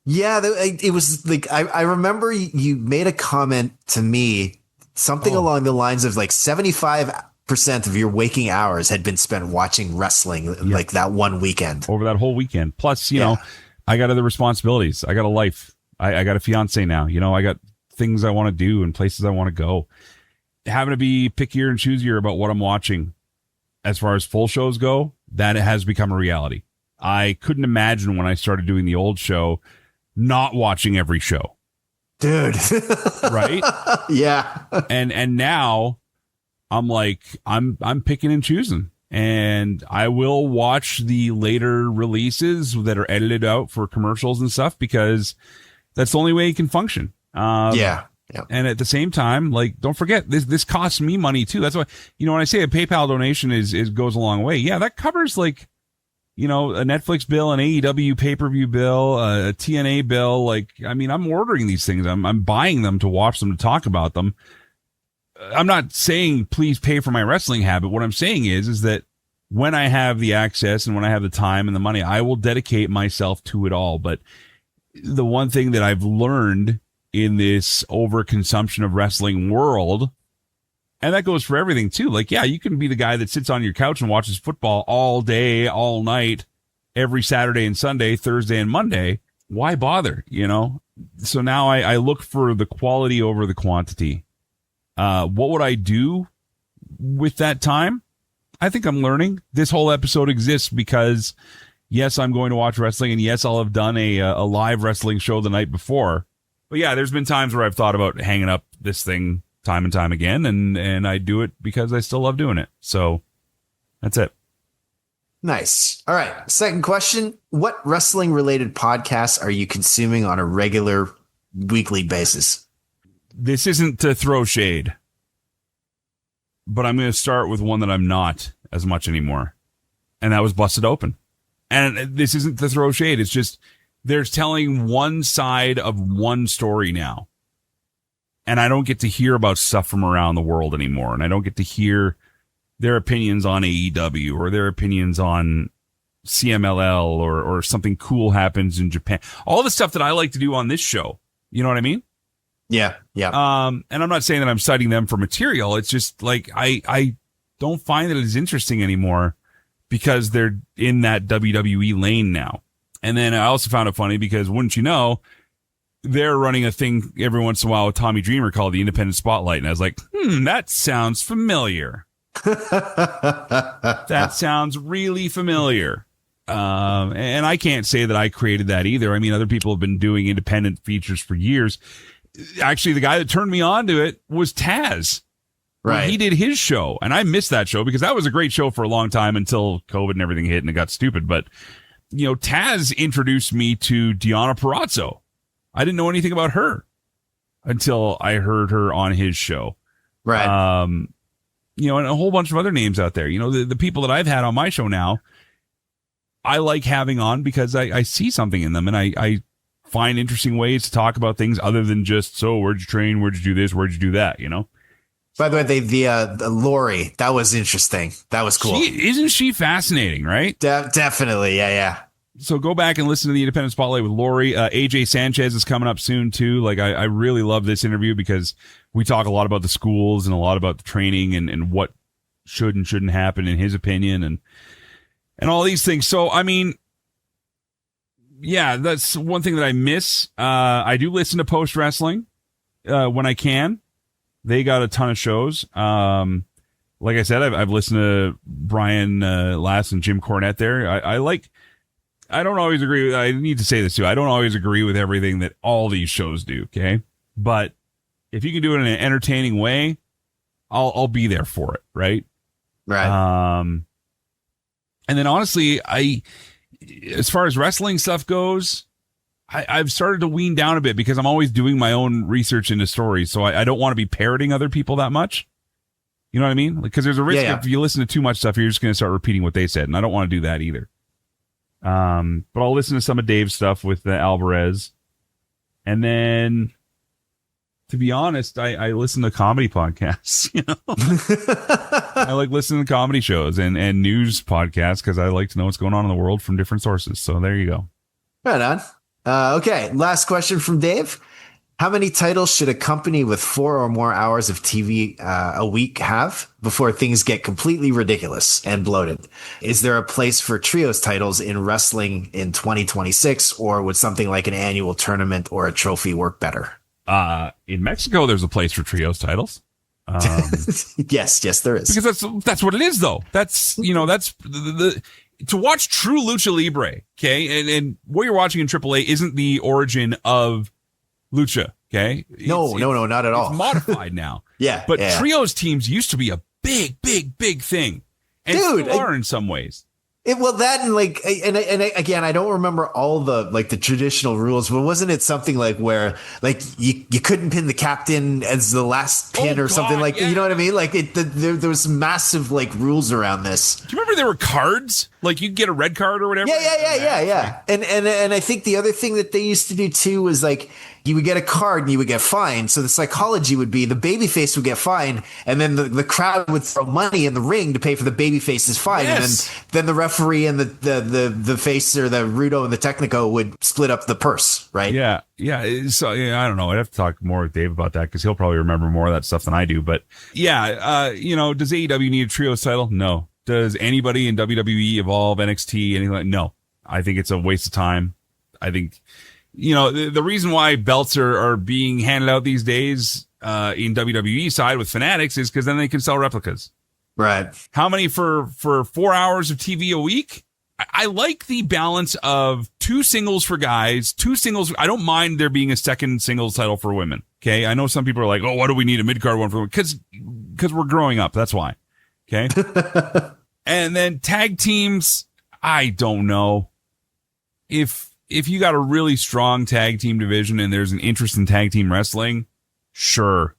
Speaker 7: Yeah, it was like, I remember you made a comment to me, something along the lines of like 75% of your waking hours had been spent watching wrestling, like that one weekend.
Speaker 4: Over that whole weekend. Plus, you know, I got other responsibilities. I got a life. I got a fiance now. You know, I got things I want to do and places I want to go. Having to be pickier and choosier about what I'm watching as far as full shows go, that has become a reality. I couldn't imagine when I started doing the old show not watching every show.
Speaker 7: Dude.
Speaker 4: Right?
Speaker 7: Yeah.
Speaker 4: And now I'm like, I'm picking and choosing, and I will watch the later releases that are edited out for commercials and stuff, because that's the only way you can function.
Speaker 7: Yeah.
Speaker 4: And at the same time, like, don't forget, this costs me money too. That's why, when I say a PayPal donation is goes a long way. Yeah, that covers like, a Netflix bill, an AEW pay-per-view bill, a TNA bill. Like, I mean, I'm ordering these things. I'm buying them to watch them, to talk about them. I'm not saying please pay for my wrestling habit. What I'm saying is that when I have the access and when I have the time and the money, I will dedicate myself to it all. But the one thing that I've learned in this overconsumption of wrestling world, and that goes for everything too. Like, yeah, you can be the guy that sits on your couch and watches football all day, all night, every Saturday and Sunday, Thursday and Monday. Why bother? So now I look for the quality over the quantity. What would I do with that time? I think I'm learning. This whole episode exists because, yes, I'm going to watch wrestling, and yes, I'll have done a live wrestling show the night before. But yeah, there's been times where I've thought about hanging up this thing time and time again, and I do it because I still love doing it. So that's it.
Speaker 7: Nice. All right. Second question. What wrestling related podcasts are you consuming on a regular weekly basis?
Speaker 4: This isn't to throw shade, but I'm going to start with one that I'm not as much anymore. And that was Busted Open. And this isn't to throw shade. It's just, they're telling one side of one story now. And I don't get to hear about stuff from around the world anymore. And I don't get to hear their opinions on AEW or their opinions on CMLL or something cool happens in Japan. All the stuff that I like to do on this show. You know what I mean?
Speaker 7: Yeah.
Speaker 4: And I'm not saying that I'm citing them for material. It's just like, I don't find that it's interesting anymore because they're in that WWE lane now. And then I also found it funny because, wouldn't you know, they're running a thing every once in a while with Tommy Dreamer called the Independent Spotlight. And I was like, that sounds familiar. That sounds really familiar. And I can't say that I created that either. I mean, other people have been doing independent features for years. Actually, the guy that turned me on to it was Taz.
Speaker 7: Right.
Speaker 4: He did his show, and I missed that show because that was a great show for a long time until COVID and everything hit and it got stupid. But, Taz introduced me to Deonna Purrazzo. I didn't know anything about her until I heard her on his show.
Speaker 7: Right.
Speaker 4: And a whole bunch of other names out there. The people that I've had on my show now, I like having on because I see something in them, and I find interesting ways to talk about things other than just, so where'd you train? Where'd you do this? Where'd you do that? You know?
Speaker 7: By the way, the Lori, that was interesting. That was cool.
Speaker 4: Isn't she fascinating, right?
Speaker 7: Definitely. Yeah.
Speaker 4: So go back and listen to the Independent Spotlight with Lori. AJ Sanchez is coming up soon too. Like I really love this interview because we talk a lot about the schools and a lot about the training and what should and shouldn't happen in his opinion and all these things. So, I mean, yeah, that's one thing that I miss. I do listen to Post Wrestling when I can. They got a ton of shows. Like I said, I've listened to Brian Lass and Jim Cornette there. I don't always agree with, I need to say this too. I don't always agree with everything that all these shows do. Okay. But if you can do it in an entertaining way, I'll be there for it. Right.
Speaker 7: Right.
Speaker 4: And then honestly, as far as wrestling stuff goes, I've started to wean down a bit because I'm always doing my own research into stories. So I don't want to be parroting other people that much. You know what I mean? Because there's a risk if you listen to too much stuff, you're just going to start repeating what they said. And I don't want to do that either. But I'll listen to some of Dave's stuff with Alvarez. And then, to be honest, I listen to comedy podcasts, you know. I like listening to comedy shows and news podcasts because I like to know what's going on in the world from different sources. So there you go.
Speaker 7: Right on. Okay, last question from Dave. How many titles should a company with 4 or more hours of TV a week have before things get completely ridiculous and bloated? Is there a place for trios titles in wrestling in 2026, or would something like an annual tournament or a trophy work better?
Speaker 4: In Mexico, there's a place for trios titles.
Speaker 7: Yes, there is.
Speaker 4: Because that's what it is, though. That's the to watch true lucha libre, okay, and what you're watching in AAA isn't the origin of lucha, okay?
Speaker 7: No, not at all.
Speaker 4: It's modified now.
Speaker 7: But
Speaker 4: trios teams used to be a big thing, and still are in some ways.
Speaker 7: That and again, I don't remember all the traditional rules, but wasn't it something like where you couldn't pin the captain as the last pin or something like you know what I mean? There was massive rules around this.
Speaker 4: Do you remember there were cards? Like you get a red card or whatever.
Speaker 7: Yeah. And I think the other thing that they used to do too was you would get a card and you would get fined. So the psychology would be the babyface would get fined, and then the crowd would throw money in the ring to pay for the babyface's fine.
Speaker 4: Yes.
Speaker 7: And then the referee and the face or the Rudo and the Technico would split up the purse, right?
Speaker 4: Yeah. So I don't know. I'd have to talk more with Dave about that because he'll probably remember more of that stuff than I do. But yeah, does AEW need a trios title? No. Does anybody in WWE Evolve, NXT, anything like? No. I think it's a waste of time. I think, the reason why belts are being handed out these days in WWE side with Fanatics is because then they can sell replicas.
Speaker 7: Right.
Speaker 4: How many for 4 hours of TV a week? I like the balance of 2 singles for guys, 2 singles. I don't mind there being a second singles title for women. Okay. I know some people are like, oh, why do we need a mid-card one for women? Because we're growing up. That's why. Okay. And then tag teams. I don't know if you got a really strong tag team division and there's an interest in tag team wrestling, sure.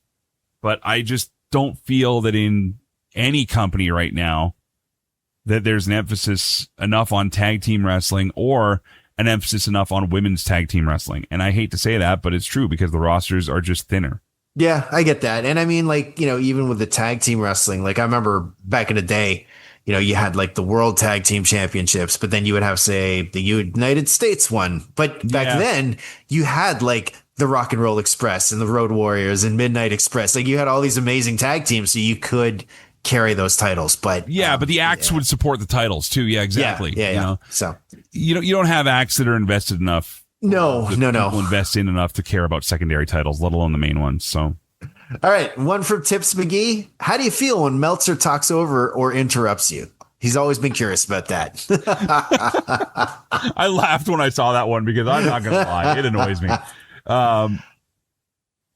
Speaker 4: But I just don't feel that in any company right now that there's an emphasis enough on tag team wrestling or an emphasis enough on women's tag team wrestling. And I hate to say that, but it's true because the rosters are just thinner.
Speaker 7: Yeah, I get that. And I mean, even with the tag team wrestling, I remember back in the day, you had the World Tag Team Championships, but then you would have, say, the United States one. But back then you had the Rock and Roll Express and the Road Warriors and Midnight Express. You had all these amazing tag teams, so you could carry those titles. But
Speaker 4: but the acts would support the titles too. Yeah, exactly.
Speaker 7: Yeah. So
Speaker 4: you don't have acts that are invested enough.
Speaker 7: No.
Speaker 4: People invest in enough to care about secondary titles, let alone the main ones. So.
Speaker 7: All right, one from Tips McGee. How do you feel when Meltzer talks over or interrupts you? He's always been curious about that.
Speaker 4: I laughed when I saw that one because I'm not going to lie. It annoys me.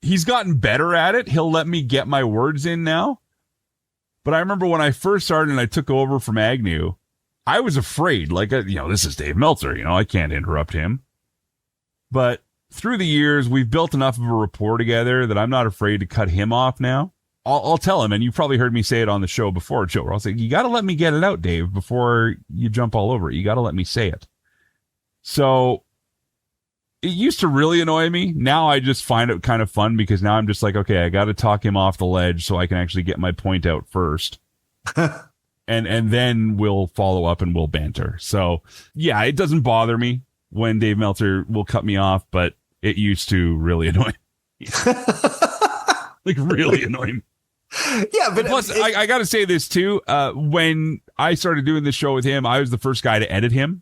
Speaker 4: He's gotten better at it. He'll let me get my words in now. But I remember when I first started and I took over from Agnew, I was afraid. This is Dave Meltzer. I can't interrupt him. But through the years, we've built enough of a rapport together that I'm not afraid to cut him off now. I'll tell him, and you probably heard me say it on the show before, Joe, where I'll say, you got to let me get it out, Dave, before you jump all over it. You got to let me say it. So it used to really annoy me. Now I just find it kind of fun because now I'm just like, okay, I got to talk him off the ledge so I can actually get my point out first. and then we'll follow up and we'll banter. So, yeah, it doesn't bother me when Dave Meltzer will cut me off, but it used to really annoy me. Like, really annoy me.
Speaker 7: Yeah, but
Speaker 4: plus, I got to say this too. When I started doing this show with him, I was the first guy to edit him.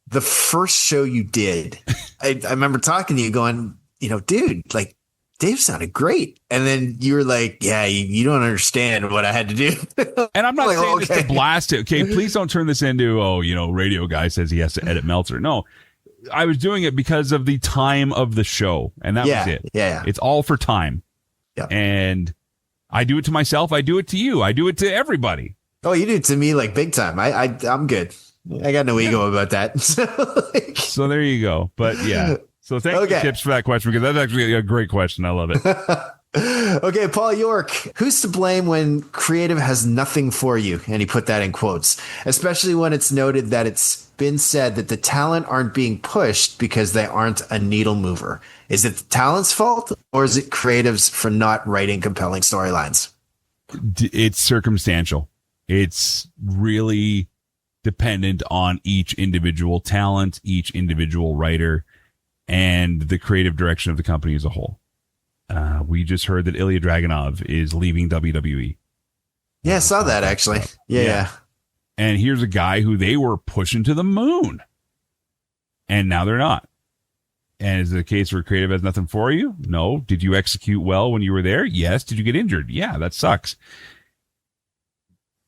Speaker 7: The first show you did, I remember talking to you going, dude, like Dave sounded great. And then you were like, yeah, you don't understand what I had to do.
Speaker 4: And I'm not
Speaker 7: like,
Speaker 4: saying this to blast it. Okay, please don't turn this into, radio guy says he has to edit Meltzer. No, I was doing it because of the time of the show. And that was it.
Speaker 7: Yeah.
Speaker 4: It's all for time.
Speaker 7: Yeah.
Speaker 4: And I do it to myself. I do it to you. I do it to everybody.
Speaker 7: Oh, you do it to me like big time. I'm good. I got no ego about that.
Speaker 4: So there you go. But yeah. So thank you, Tips, for that question, because that's actually a great question. I love it.
Speaker 7: Okay, Paul York. Who's to blame when creative has nothing for you? And he put that in quotes, especially when it's noted that it's been said that the talent aren't being pushed because they aren't a needle mover. Is it the talent's fault, or is it creatives for not writing compelling storylines?
Speaker 4: It's circumstantial. It's really dependent on each individual talent, each individual writer, and the creative direction of the company as a whole. We just heard that Ilya Dragunov is leaving WWE.
Speaker 7: Yeah, I saw that actually. Yeah.
Speaker 4: And here's a guy who they were pushing to the moon, and now they're not. And is it a case where creative has nothing for you? No. Did you execute well when you were there? Yes. Did you get injured? Yeah, that sucks.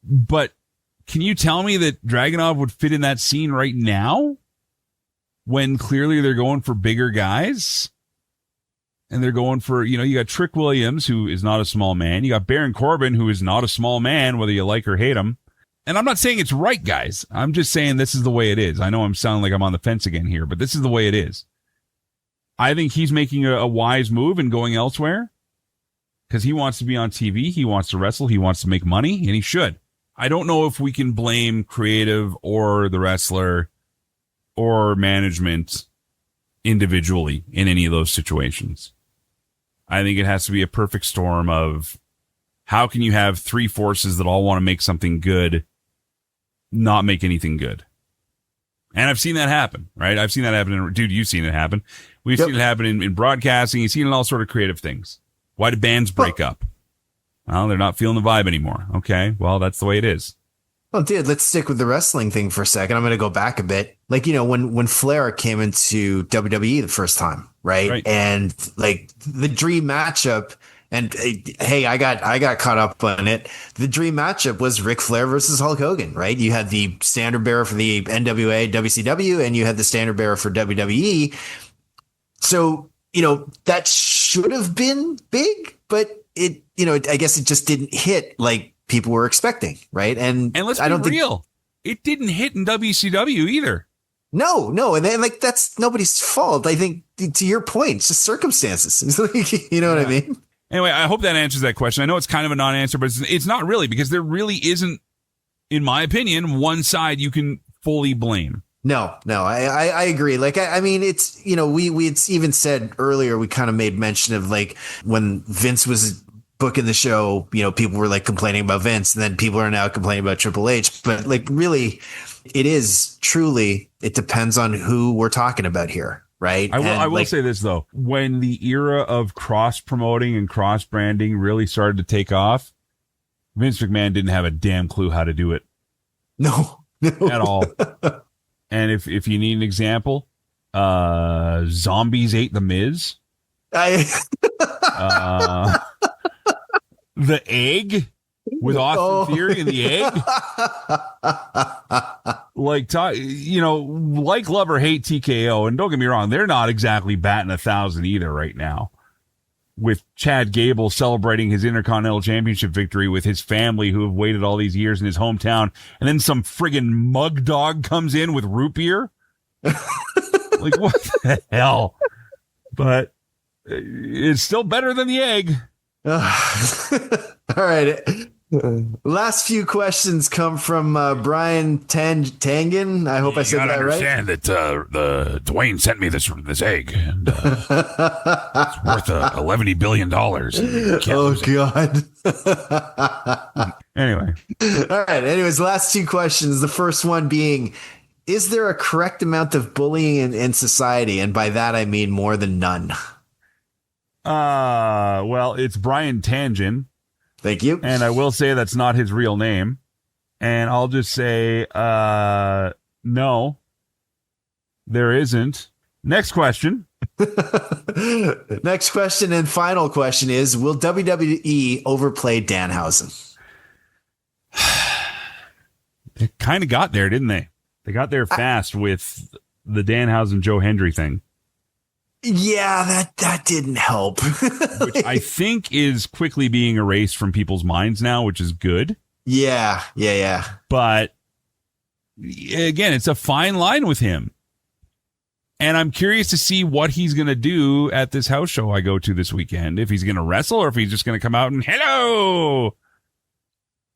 Speaker 4: But can you tell me that Dragunov would fit in that scene right now when clearly they're going for bigger guys? And they're going for, you got Trick Williams, who is not a small man. You got Baron Corbin, who is not a small man, whether you like or hate him. And I'm not saying it's right, guys. I'm just saying this is the way it is. I know I'm sounding like I'm on the fence again here, but this is the way it is. I think he's making a wise move and going elsewhere because he wants to be on TV. He wants to wrestle. He wants to make money, and he should. I don't know if we can blame creative or the wrestler or management individually in any of those situations. I think it has to be a perfect storm of how can you have three forces that all want to make something good, not make anything good. And I've seen that happen, right? I've seen that happen. Dude, you've seen it happen. We've seen it happen in broadcasting. You've seen it in all sort of creative things. Why do bands break up? Well, they're not feeling the vibe anymore. Okay, well, that's the way it is.
Speaker 7: Well, dude, let's stick with the wrestling thing for a second. I'm going to go back a bit. Like, when Flair came into WWE the first time, right? And like the dream matchup, and hey, I got caught up on it. The dream matchup was Ric Flair versus Hulk Hogan, right? You had the standard bearer for the NWA, WCW, and you had the standard bearer for WWE. So, that should have been big, but it, I guess it just didn't hit like people were expecting, right? And
Speaker 4: let's be real, it didn't hit in WCW either.
Speaker 7: No, and then, like, that's nobody's fault. I think, to your point, it's just circumstances. You know what I mean?
Speaker 4: Anyway, I hope that answers that question. I know it's kind of a non-answer, but it's not really, because there really isn't, in my opinion, one side you can fully blame.
Speaker 7: No, I agree. Like, I mean, it's, we had even said earlier, we kind of made mention of like when Vince was booking the show, people were like complaining about Vince, and then people are now complaining about Triple H. But like, really, it depends on who we're talking about here. Right.
Speaker 4: I will say this, though. When the era of cross promoting and cross branding really started to take off, Vince McMahon didn't have a damn clue how to do it.
Speaker 7: No.
Speaker 4: At all. And if you need an example, Zombies ate The Miz. The Egg with Austin Theory and the Egg. Like, like love or hate TKO, and don't get me wrong, they're not exactly batting 1,000 either right now. With Chad Gable celebrating his Intercontinental Championship victory with his family who have waited all these years in his hometown, and then some friggin' mug dog comes in with root beer. Like, what the hell? But it's still better than the Egg.
Speaker 7: All right. Last few questions come from Brian Tangen. I hope I said that right.
Speaker 9: You understand that the Dwayne sent me this egg, and it's worth $11 billion.
Speaker 7: Oh God.
Speaker 4: Anyway.
Speaker 7: All right. Anyways, last two questions. The first one being, is there a correct amount of bullying in society? And by that, I mean more than none.
Speaker 4: Well, it's Brian Tangen.
Speaker 7: Thank you.
Speaker 4: And I will say that's not his real name. And I'll just say, no, there isn't. Next question.
Speaker 7: Next question and final question is, will WWE overplay Danhausen?
Speaker 4: They kind of got there, didn't they? They got there fast with the Danhausen Joe Hendry thing.
Speaker 7: Yeah, that didn't help.
Speaker 4: Which I think is quickly being erased from people's minds now, which is good.
Speaker 7: Yeah.
Speaker 4: But again, it's a fine line with him. And I'm curious to see what he's going to do at this house show I go to this weekend. If he's going to wrestle or if he's just going to come out and hello.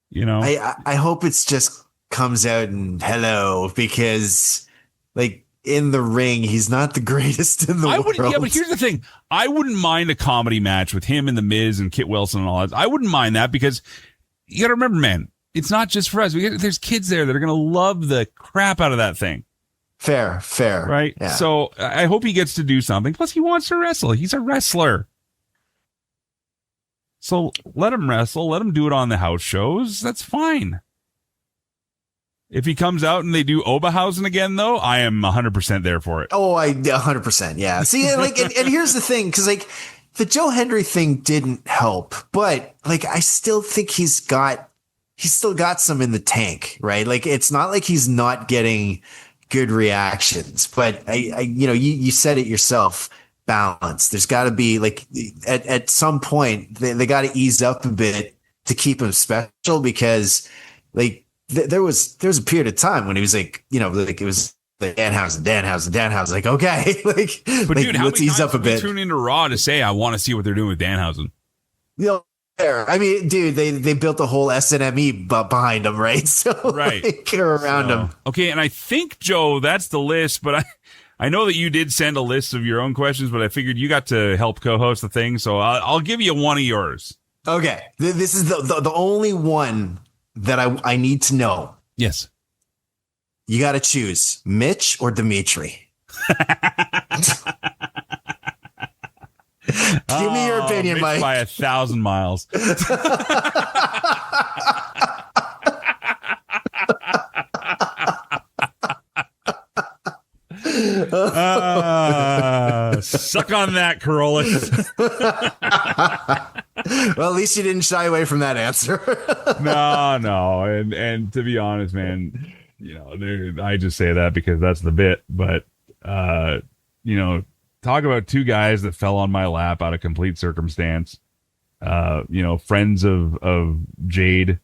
Speaker 4: You know,
Speaker 7: I hope it's just comes out and hello, because like, in the ring, he's not the greatest in the world.
Speaker 4: Yeah, but here's the thing. I wouldn't mind a comedy match with him and The Miz and Kit Wilson and all that. I wouldn't mind that, because you got to remember, man, it's not just for us. There's kids there that are going to love the crap out of that thing.
Speaker 7: Fair.
Speaker 4: Right?
Speaker 7: Yeah.
Speaker 4: So I hope he gets to do something. Plus, he wants to wrestle. He's a wrestler. So let him wrestle. Let him do it on the house shows. That's fine. If he comes out and they do Oberhausen again, though, I am 100% there for it.
Speaker 7: Oh, 100%. Yeah. See, like, and here's the thing, because like the Joe Hendry thing didn't help, but like I still think he's still got some in the tank, right? Like it's not like he's not getting good reactions, but you said it yourself. Balance. There's got to be like at some point they got to ease up a bit to keep him special, because like. There was a period of time when he was like, like it was like Danhausen. Like, okay, like,
Speaker 4: but dude,
Speaker 7: let's ease up a bit.
Speaker 4: Tune into Raw to say I want to see what they're doing with Danhausen.
Speaker 7: I mean, dude, they built a whole SNME behind him, right? So
Speaker 4: right,
Speaker 7: like, around him.
Speaker 4: Okay, and I think Joe, that's the list. But I know that you did send a list of your own questions, but I figured you got to help co-host the thing, so I'll give you one of yours.
Speaker 7: Okay, this is the only one that I need to know.
Speaker 4: Yes.
Speaker 7: You got to choose Mitch or Dimitri. Give me your opinion,
Speaker 4: Mitch
Speaker 7: Mike.
Speaker 4: By 1,000 miles. Suck on that, Carolus.
Speaker 7: Well, at least you didn't shy away from that answer.
Speaker 4: No. And to be honest, man, I just say that because that's the bit. But, talk about two guys that fell on my lap out of complete circumstance. Friends of Jade,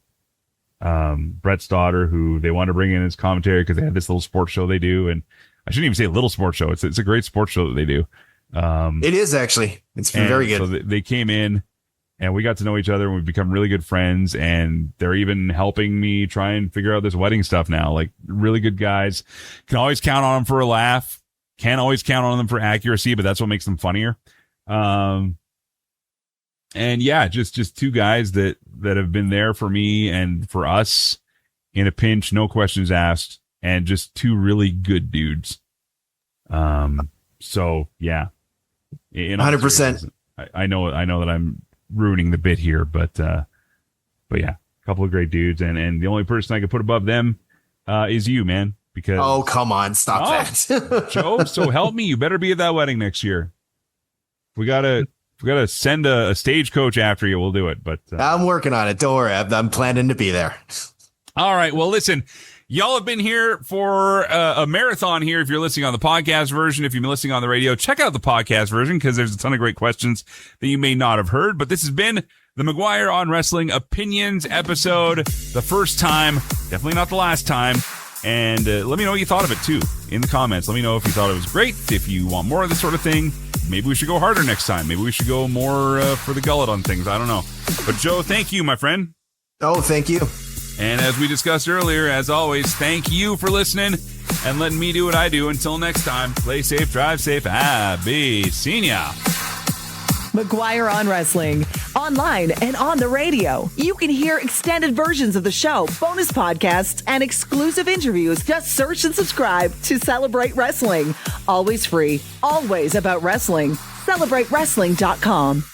Speaker 4: Brett's daughter, who they want to bring in as commentary because they have this little sports show they do. And I shouldn't even say little sports show. It's a great sports show that they do.
Speaker 7: It is actually. It's very good.
Speaker 4: So they came in and we got to know each other and we've become really good friends. And they're even helping me try and figure out this wedding stuff now. Like, really good guys. Can always count on them for a laugh. Can't always count on them for accuracy, but that's what makes them funnier. And yeah, just two guys that have been there for me and for us in a pinch, no questions asked, and just two really good dudes. So yeah,
Speaker 7: 100%.
Speaker 4: I know that I'm ruining the bit here, but yeah, a couple of great dudes, and the only person I could put above them is you, man. Because
Speaker 7: oh, come on, stop that,
Speaker 4: Joe. So help me, you better be at that wedding next year. We gotta send a stagecoach after you. We'll do it. But
Speaker 7: I'm working on it. Don't worry. I'm planning to be there.
Speaker 4: All right. Well, listen, y'all have been here for a marathon here. If you're listening on the podcast version, if you've been listening on the radio, check out the podcast version because there's a ton of great questions that you may not have heard. But this has been the McGuire on Wrestling Opinions episode. The first time, definitely not the last time. And let me know what you thought of it, too, in the comments. Let me know if you thought it was great, if you want more of this sort of thing. Maybe we should go harder next time. Maybe we should go more for the gullet on things. I don't know. But, Joe, thank you, my friend.
Speaker 7: Oh, thank you.
Speaker 4: And as we discussed earlier, as always, thank you for listening and letting me do what I do. Until next time, play safe, drive safe. Be seeing ya.
Speaker 1: McGuire on Wrestling, online and on the radio. You can hear extended versions of the show, bonus podcasts, and exclusive interviews. Just search and subscribe to Celebrate Wrestling. Always free, always about wrestling. CelebrateWrestling.com.